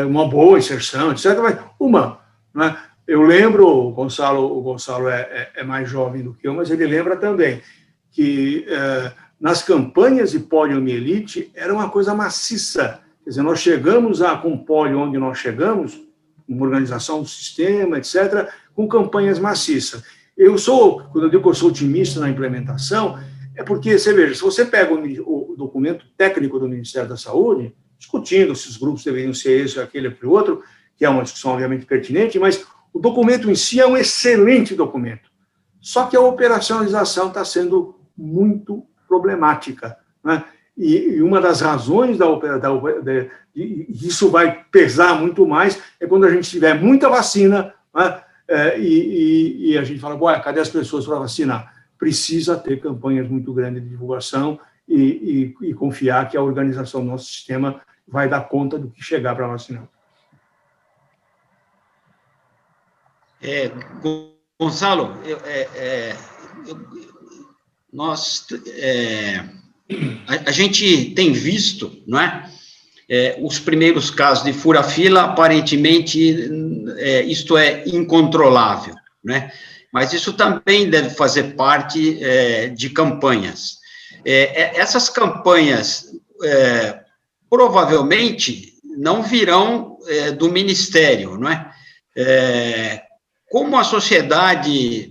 uma boa inserção, etc., mas uma, né? Eu lembro, o Gonçalo é mais jovem do que eu, mas ele lembra também que nas campanhas de poliomielite era uma coisa maciça. Quer dizer, nós chegamos com polio onde nós chegamos, uma organização do sistema, etc., com campanhas maciças. Quando eu digo que eu sou otimista na implementação, é porque, você veja, se você pega o documento técnico do Ministério da Saúde, discutindo se os grupos deveriam ser esse, aquele, aquele outro, que é uma discussão obviamente pertinente, mas o documento em si é um excelente documento. Só que a operacionalização está sendo muito problemática, né? E uma das razões isso vai pesar muito mais é quando a gente tiver muita vacina, né? E a gente fala, cadê as pessoas para vacinar? Precisa ter campanhas muito grandes de divulgação e confiar que a organização do nosso sistema vai dar conta do que chegar para vacinar. Gonçalo, a gente tem visto, não é? Os primeiros casos de fura-fila, aparentemente, isto é incontrolável, né? Mas isso também deve fazer parte de campanhas. Essas campanhas provavelmente não virão do Ministério, não é? Como a sociedade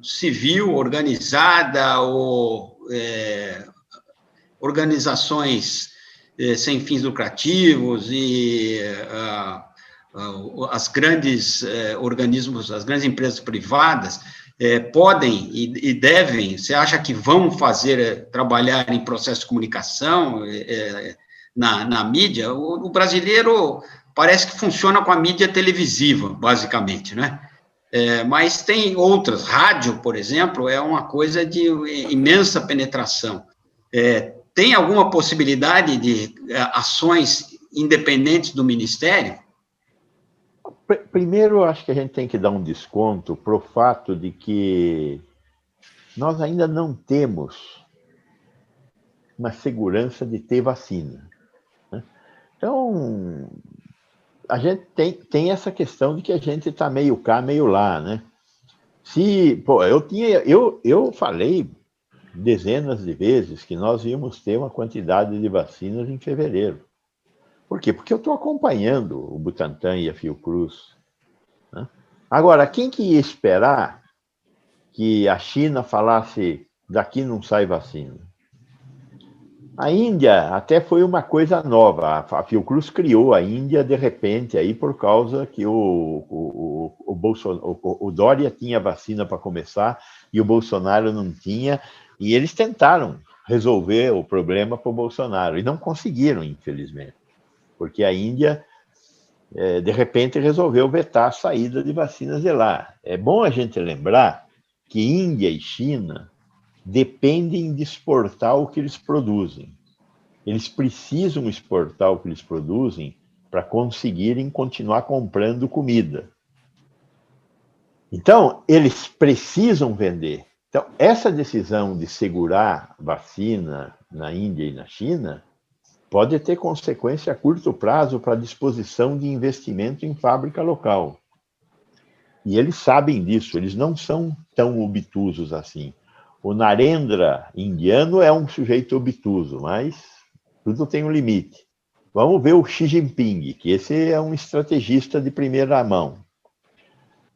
civil organizada ou organizações sem fins lucrativos e as grandes organismos, as grandes empresas privadas, podem e devem, você acha que vão trabalhar em processo de comunicação na mídia? O brasileiro parece que funciona com a mídia televisiva, basicamente, né? Mas tem outras, rádio, por exemplo, é uma coisa de imensa penetração. Tem alguma possibilidade de ações independentes do Ministério? Primeiro, acho que a gente tem que dar um desconto para o fato de que nós ainda não temos uma segurança de ter vacina, né? Então, a gente tem essa questão de que a gente está meio cá, meio lá, né? Eu falei dezenas de vezes que nós íamos ter uma quantidade de vacinas em fevereiro. Por quê? Porque eu estou acompanhando o Butantan e a Fiocruz, né? Agora, quem que ia esperar que a China falasse daqui não sai vacina? A Índia até foi uma coisa nova. A Fiocruz criou a Índia de repente aí por causa que o Dória tinha vacina para começar e o Bolsonaro não tinha, e eles tentaram resolver o problema para o Bolsonaro e não conseguiram, infelizmente, porque a Índia de repente resolveu vetar a saída de vacinas de lá. É bom a gente lembrar que Índia e China dependem de exportar o que eles produzem. Eles precisam exportar o que eles produzem para conseguirem continuar comprando comida. Então, eles precisam vender. Então, essa decisão de segurar vacina na Índia e na China pode ter consequência a curto prazo para a disposição de investimento em fábrica local. E eles sabem disso, eles não são tão obtusos assim. O Narendra indiano é um sujeito obtuso, mas tudo tem um limite. Vamos ver o Xi Jinping, que esse é um estrategista de primeira mão.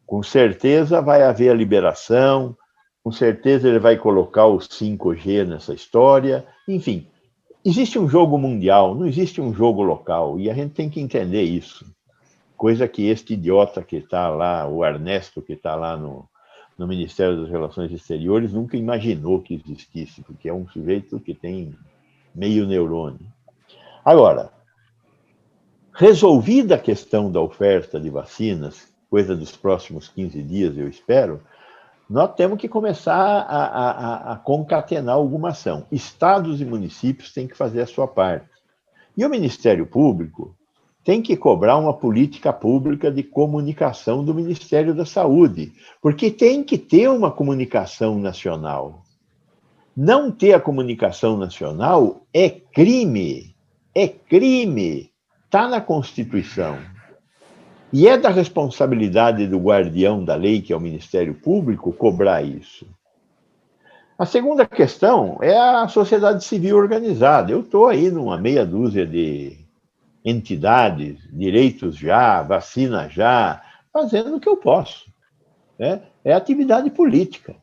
Com certeza vai haver a liberação, com certeza ele vai colocar o 5G nessa história. Enfim, existe um jogo mundial, não existe um jogo local, e a gente tem que entender isso. Coisa que este idiota que está lá, o Ernesto, que está lá no Ministério das Relações Exteriores, nunca imaginou que existisse, porque é um sujeito que tem meio neurônio. Agora, resolvida a questão da oferta de vacinas, coisa dos próximos 15 dias, eu espero, nós temos que começar a concatenar alguma ação. Estados e municípios têm que fazer a sua parte. E o Ministério Público tem que cobrar uma política pública de comunicação do Ministério da Saúde, porque tem que ter uma comunicação nacional. Não ter a comunicação nacional é crime. É crime. Está na Constituição. E é da responsabilidade do guardião da lei, que é o Ministério Público, cobrar isso. A segunda questão é a sociedade civil organizada. Eu estou aí numa meia dúzia de entidades, direitos já, vacina já, fazendo o que eu posso, né? É atividade política,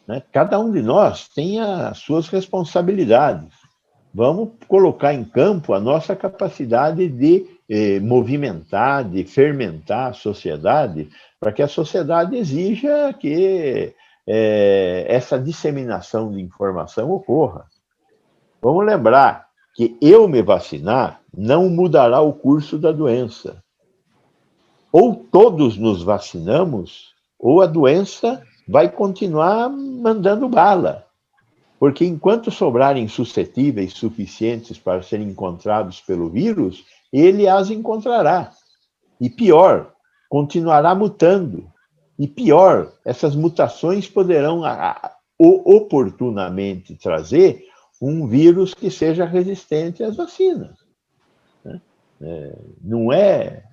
né? Cada um de nós tem as suas responsabilidades. Vamos colocar em campo a nossa capacidade de movimentar, de fermentar a sociedade, para que a sociedade exija que essa disseminação de informação ocorra. Vamos lembrar que eu me vacinar não mudará o curso da doença. Ou todos nos vacinamos, ou a doença vai continuar mandando bala. Porque enquanto sobrarem suscetíveis suficientes para serem encontrados pelo vírus, ele as encontrará. E pior, continuará mutando. E pior, essas mutações poderão oportunamente trazer um vírus que seja resistente às vacinas. Não é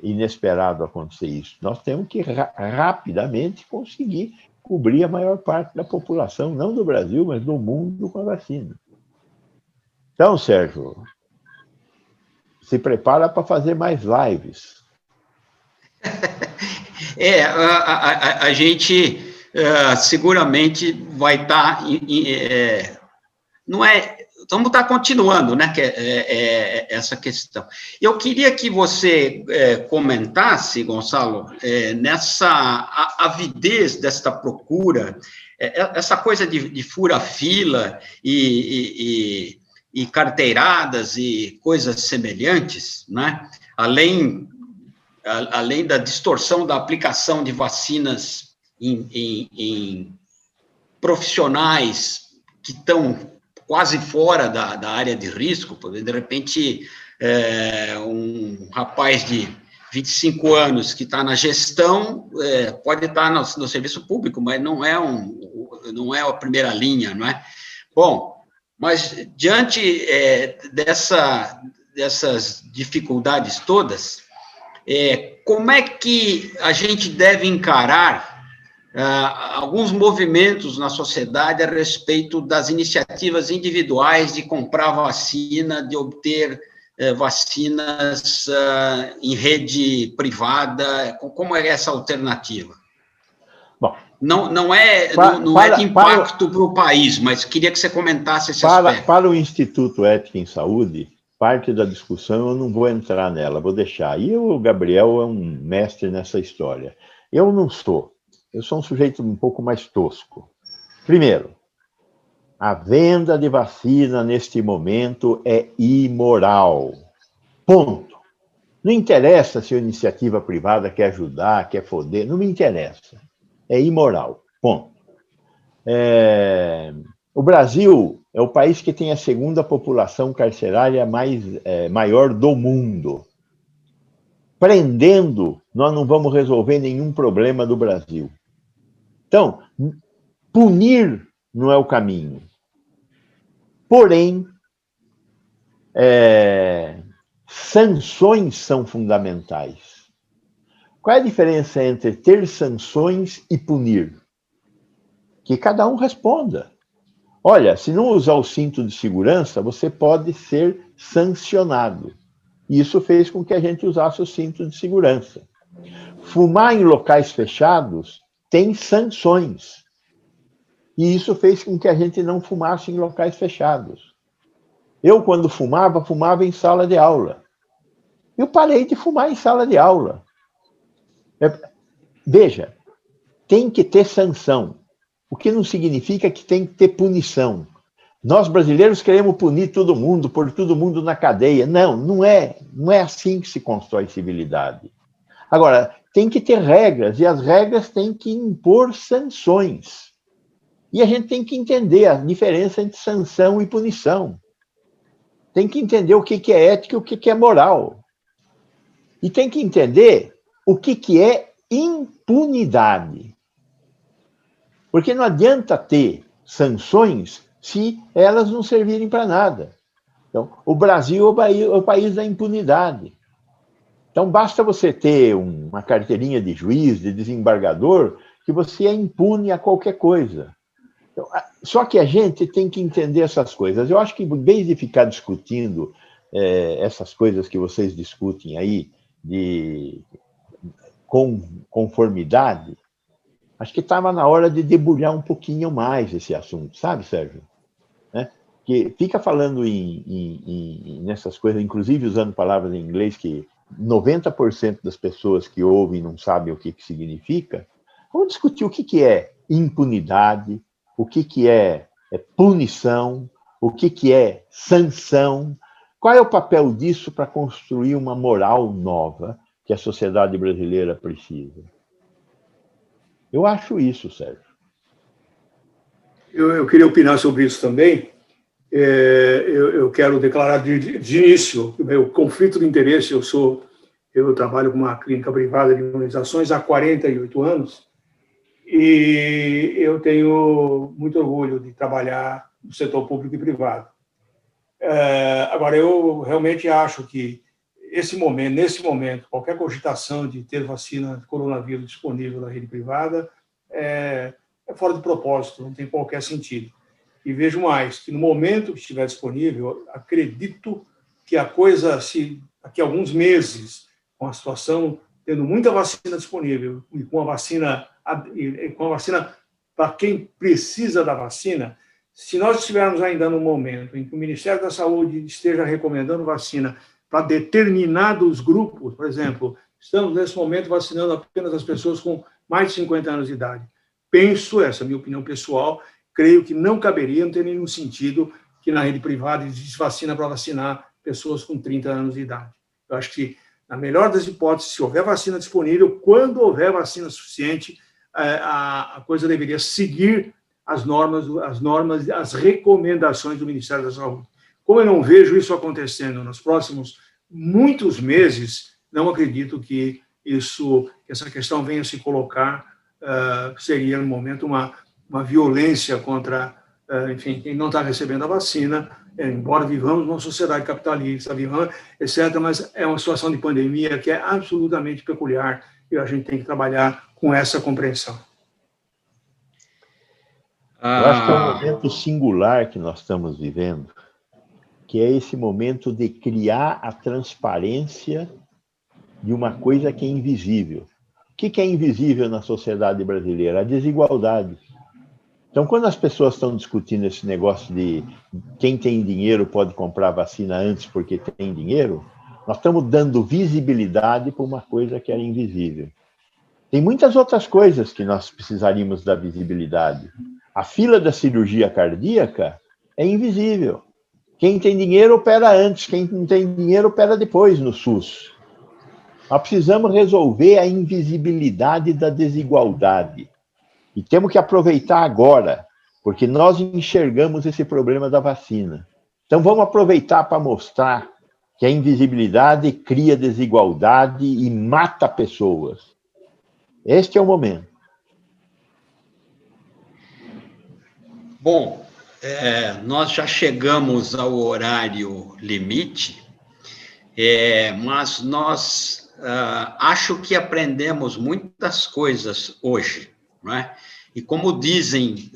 inesperado acontecer isso. Nós temos que rapidamente conseguir cobrir a maior parte da população, não do Brasil, mas do mundo, com a vacina. Então, Sérgio, se prepara para fazer mais lives. A gente seguramente vai estar... vamos estar continuando, né, que essa questão. Eu queria que você comentasse, Gonçalo, nessa avidez desta procura, essa coisa de fura-fila e carteiradas e coisas semelhantes, né, além da distorção da aplicação de vacinas em profissionais que estão quase fora da área de risco, porque, de repente, um rapaz de 25 anos que está na gestão pode estar no serviço público, mas não é a primeira linha, não é? Bom, mas diante dessas dificuldades todas, como é que a gente deve encarar alguns movimentos na sociedade a respeito das iniciativas individuais de comprar vacina, de obter vacinas em rede privada? Como é essa alternativa? Bom, não é de impacto para o país, mas queria que você comentasse esse aspecto. Para o Instituto Ética em Saúde, parte da discussão eu não vou entrar nela, vou deixar. E o Gabriel é um mestre nessa história. Eu não sou. Eu sou um sujeito um pouco mais tosco. Primeiro, a venda de vacina neste momento é imoral. Ponto. Não interessa se a iniciativa privada quer ajudar, quer foder, não me interessa. É imoral. Ponto. O Brasil é o país que tem a segunda população carcerária maior do mundo. Prendendo, nós não vamos resolver nenhum problema do Brasil. Então, punir não é o caminho. Porém, sanções são fundamentais. Qual é a diferença entre ter sanções e punir? Que cada um responda. Olha, se não usar o cinto de segurança, você pode ser sancionado. Isso fez com que a gente usasse o cinto de segurança. Fumar em locais fechados tem sanções. E isso fez com que a gente não fumasse em locais fechados. Eu, quando fumava em sala de aula. Eu parei de fumar em sala de aula. Veja, tem que ter sanção. O que não significa que tem que ter punição. Nós, brasileiros, queremos punir todo mundo, pôr todo mundo na cadeia. Não é assim que se constrói civilidade. Agora, tem que ter regras, e as regras têm que impor sanções. E a gente tem que entender a diferença entre sanção e punição. Tem que entender o que é ética e o que é moral. E tem que entender o que é impunidade. Porque não adianta ter sanções se elas não servirem para nada. Então, o Brasil é o país da impunidade. Então, basta você ter uma carteirinha de juiz, de desembargador, que você é impune a qualquer coisa. Então, só que a gente tem que entender essas coisas. Eu acho que, em vez de ficar discutindo essas coisas que vocês discutem aí, de conformidade, acho que estava na hora de debulhar um pouquinho mais esse assunto, sabe, Sérgio? Que fica falando nessas coisas, inclusive usando palavras em inglês que 90% das pessoas que ouvem não sabem o que significa. Vamos discutir o que é impunidade, o que é punição, o que é sanção, qual é o papel disso para construir uma moral nova que a sociedade brasileira precisa. Eu acho isso, Sérgio. Eu queria opinar sobre isso também. Eu quero declarar de início o meu conflito de interesse. Eu trabalho com uma clínica privada de imunizações há 48 anos e eu tenho muito orgulho de trabalhar no setor público e privado. Agora, eu realmente acho que nesse momento, qualquer cogitação de ter vacina de coronavírus disponível na rede privada é fora de propósito, não tem qualquer sentido. E vejo mais, que no momento que estiver disponível, acredito que a coisa, daqui a alguns meses, com a situação, tendo muita vacina disponível, e com a vacina para quem precisa da vacina, Se nós estivermos ainda no momento em que o Ministério da Saúde esteja recomendando vacina para determinados grupos, por exemplo, estamos nesse momento vacinando apenas as pessoas com mais de 50 anos de idade. Penso, essa é a minha opinião pessoal, creio que não caberia, não tem nenhum sentido que na rede privada existe vacina para vacinar pessoas com 30 anos de idade. Eu acho que, na melhor das hipóteses, se houver vacina disponível, quando houver vacina suficiente, a coisa deveria seguir as normas, as recomendações do Ministério da Saúde. Como eu não vejo isso acontecendo nos próximos muitos meses, não acredito que essa questão venha se colocar, seria, no momento, uma violência contra, enfim, quem não está recebendo a vacina, embora vivamos numa sociedade capitalista, etc., mas é uma situação de pandemia que é absolutamente peculiar e a gente tem que trabalhar com essa compreensão. Eu acho que é um momento singular que nós estamos vivendo, que é esse momento de criar a transparência de uma coisa que é invisível. O que é invisível na sociedade brasileira? A desigualdade. Então, quando as pessoas estão discutindo esse negócio de quem tem dinheiro pode comprar vacina antes porque tem dinheiro, nós estamos dando visibilidade para uma coisa que era invisível. Tem muitas outras coisas que nós precisaríamos da visibilidade. A fila da cirurgia cardíaca é invisível. Quem tem dinheiro opera antes, quem não tem dinheiro opera depois no SUS. Nós precisamos resolver a invisibilidade da desigualdade. E temos que aproveitar agora, porque nós enxergamos esse problema da vacina. Então vamos aproveitar para mostrar que a invisibilidade cria desigualdade e mata pessoas. Este é o momento. Bom, nós já chegamos ao horário limite, mas nós acho que aprendemos muitas coisas hoje, não é? E como dizem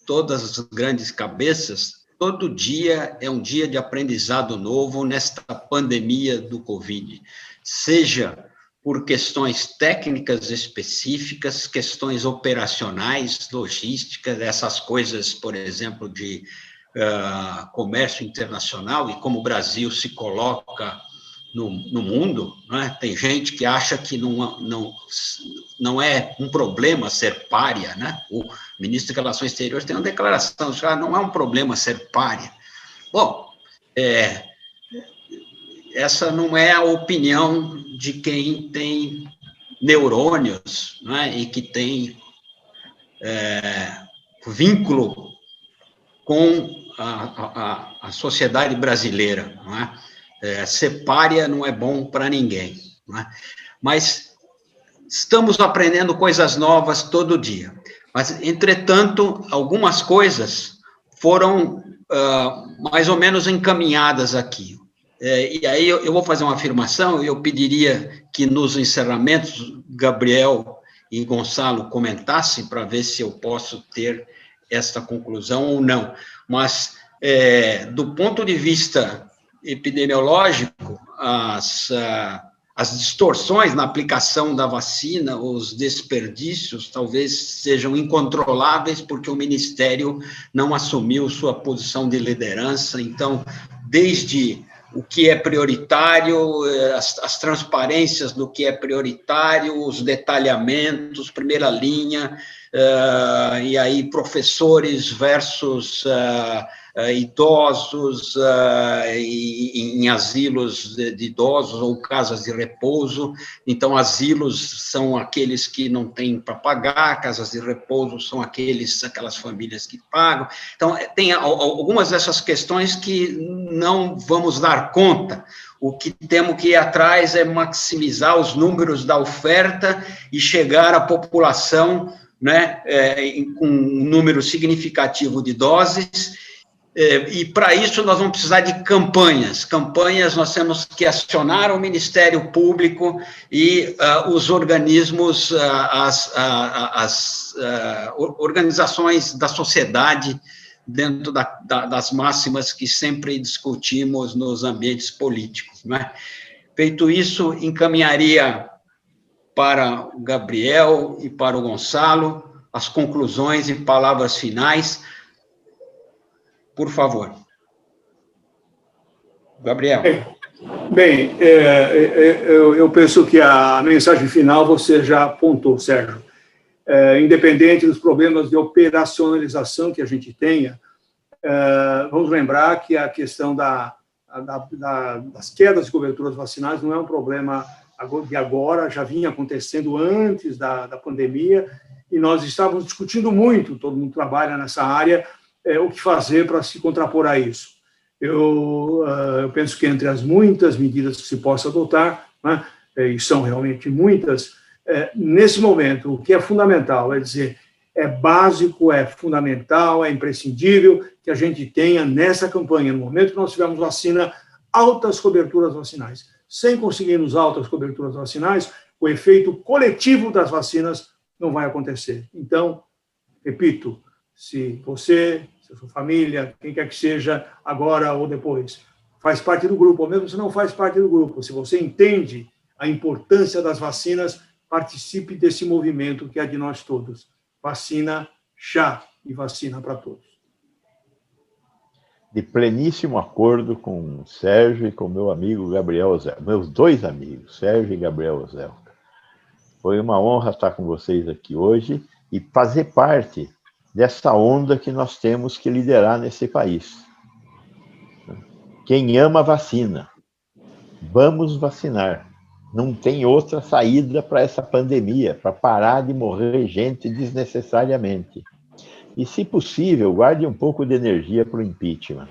todas as grandes cabeças, todo dia é um dia de aprendizado novo nesta pandemia do Covid, seja por questões técnicas específicas, questões operacionais, logísticas, essas coisas, por exemplo, de comércio internacional e como o Brasil se coloca no mundo, né? Tem gente que acha que não é um problema ser pária, né? O ministro de Relações Exteriores tem uma declaração, já não é um problema ser pária. Bom, essa não é a opinião de quem tem neurônios, né, e que tem vínculo com a sociedade brasileira. Não é? Ser pária não é bom para ninguém. Não é? Mas estamos aprendendo coisas novas todo dia. Mas, entretanto, algumas coisas foram mais ou menos encaminhadas aqui. E aí eu vou fazer uma afirmação, e eu pediria que nos encerramentos Gabriel e Gonçalo comentassem para ver se eu posso ter esta conclusão ou não. Mas, do ponto de vista epidemiológico, as distorções na aplicação da vacina, os desperdícios, talvez sejam incontroláveis, porque o Ministério não assumiu sua posição de liderança. Então, desde o que é prioritário, as transparências do que é prioritário, os detalhamentos, primeira linha, e aí professores versus idosos em asilos de idosos ou casas de repouso. Então, asilos são aqueles que não têm para pagar, casas de repouso são aquelas famílias que pagam. Então, tem algumas dessas questões que não vamos dar conta. O que temos que ir atrás é maximizar os números da oferta e chegar à população, né, com um número significativo de doses. E, para isso, nós vamos precisar de campanhas. Campanhas, nós temos que acionar o Ministério Público e os organismos, as organizações da sociedade, dentro das máximas que sempre discutimos nos ambientes políticos. Né? Feito isso, encaminharia para o Gabriel e para o Gonçalo as conclusões e palavras finais. Por favor. Gabriel. Bem, eu penso que a mensagem final você já apontou, Sérgio. Independente dos problemas de operacionalização que a gente tenha, vamos lembrar que a questão das quedas de coberturas vacinais não é um problema de agora, já vinha acontecendo antes da pandemia, e nós estávamos discutindo muito, todo mundo trabalha nessa área, o que fazer para se contrapor a isso. Eu penso que entre as muitas medidas que se possa adotar, né, e são realmente muitas, nesse momento, o que é fundamental, é dizer, é básico, é fundamental, é imprescindível que a gente tenha nessa campanha, no momento que nós tivermos vacina, altas coberturas vacinais. Sem conseguirmos altas coberturas vacinais, o efeito coletivo das vacinas não vai acontecer. Então, repito, se você, se a sua família, quem quer que seja, agora ou depois, faz parte do grupo, ou mesmo se não faz parte do grupo, se você entende a importância das vacinas, participe desse movimento que é de nós todos. Vacina já e vacina para todos. De pleníssimo acordo com o Sérgio e com o meu amigo Gabriel Ozelka, meus dois amigos, Sérgio e Gabriel Ozelka. Foi uma honra estar com vocês aqui hoje e fazer parte dessa onda que nós temos que liderar nesse país. Quem ama vacina, vamos vacinar. Não tem outra saída para essa pandemia, para parar de morrer gente desnecessariamente. E, se possível, guarde um pouco de energia para o impeachment.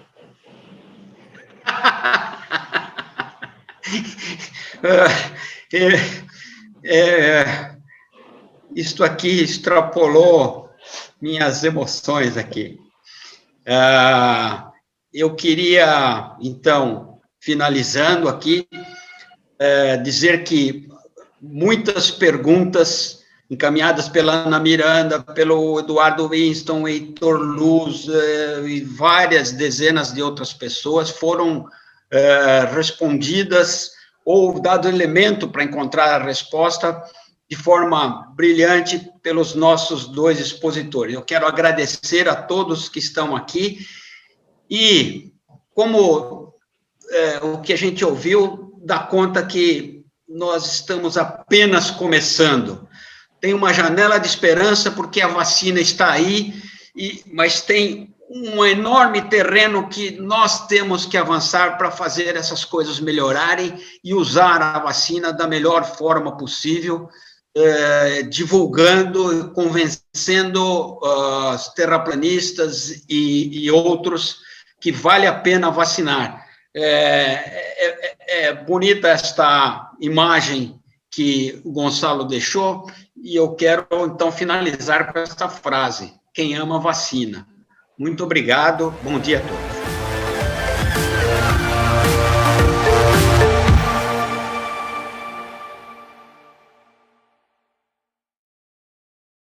Isto aqui extrapolou minhas emoções aqui. Eu queria, então, finalizando aqui, dizer que muitas perguntas encaminhadas pela Ana Miranda, pelo Eduardo Winston, Heitor Luz e várias dezenas de outras pessoas foram respondidas ou dado elemento para encontrar a resposta de forma brilhante pelos nossos dois expositores. Eu quero agradecer a todos que estão aqui e, como o que a gente ouviu, dá conta que nós estamos apenas começando. Tem uma janela de esperança, porque a vacina está aí, mas tem um enorme terreno que nós temos que avançar para fazer essas coisas melhorarem e usar a vacina da melhor forma possível, divulgando, convencendo os terraplanistas e outros que vale a pena vacinar. É bonita esta imagem que o Gonçalo deixou, e eu quero, então, finalizar com esta frase: quem ama, vacina. Muito obrigado, bom dia a todos.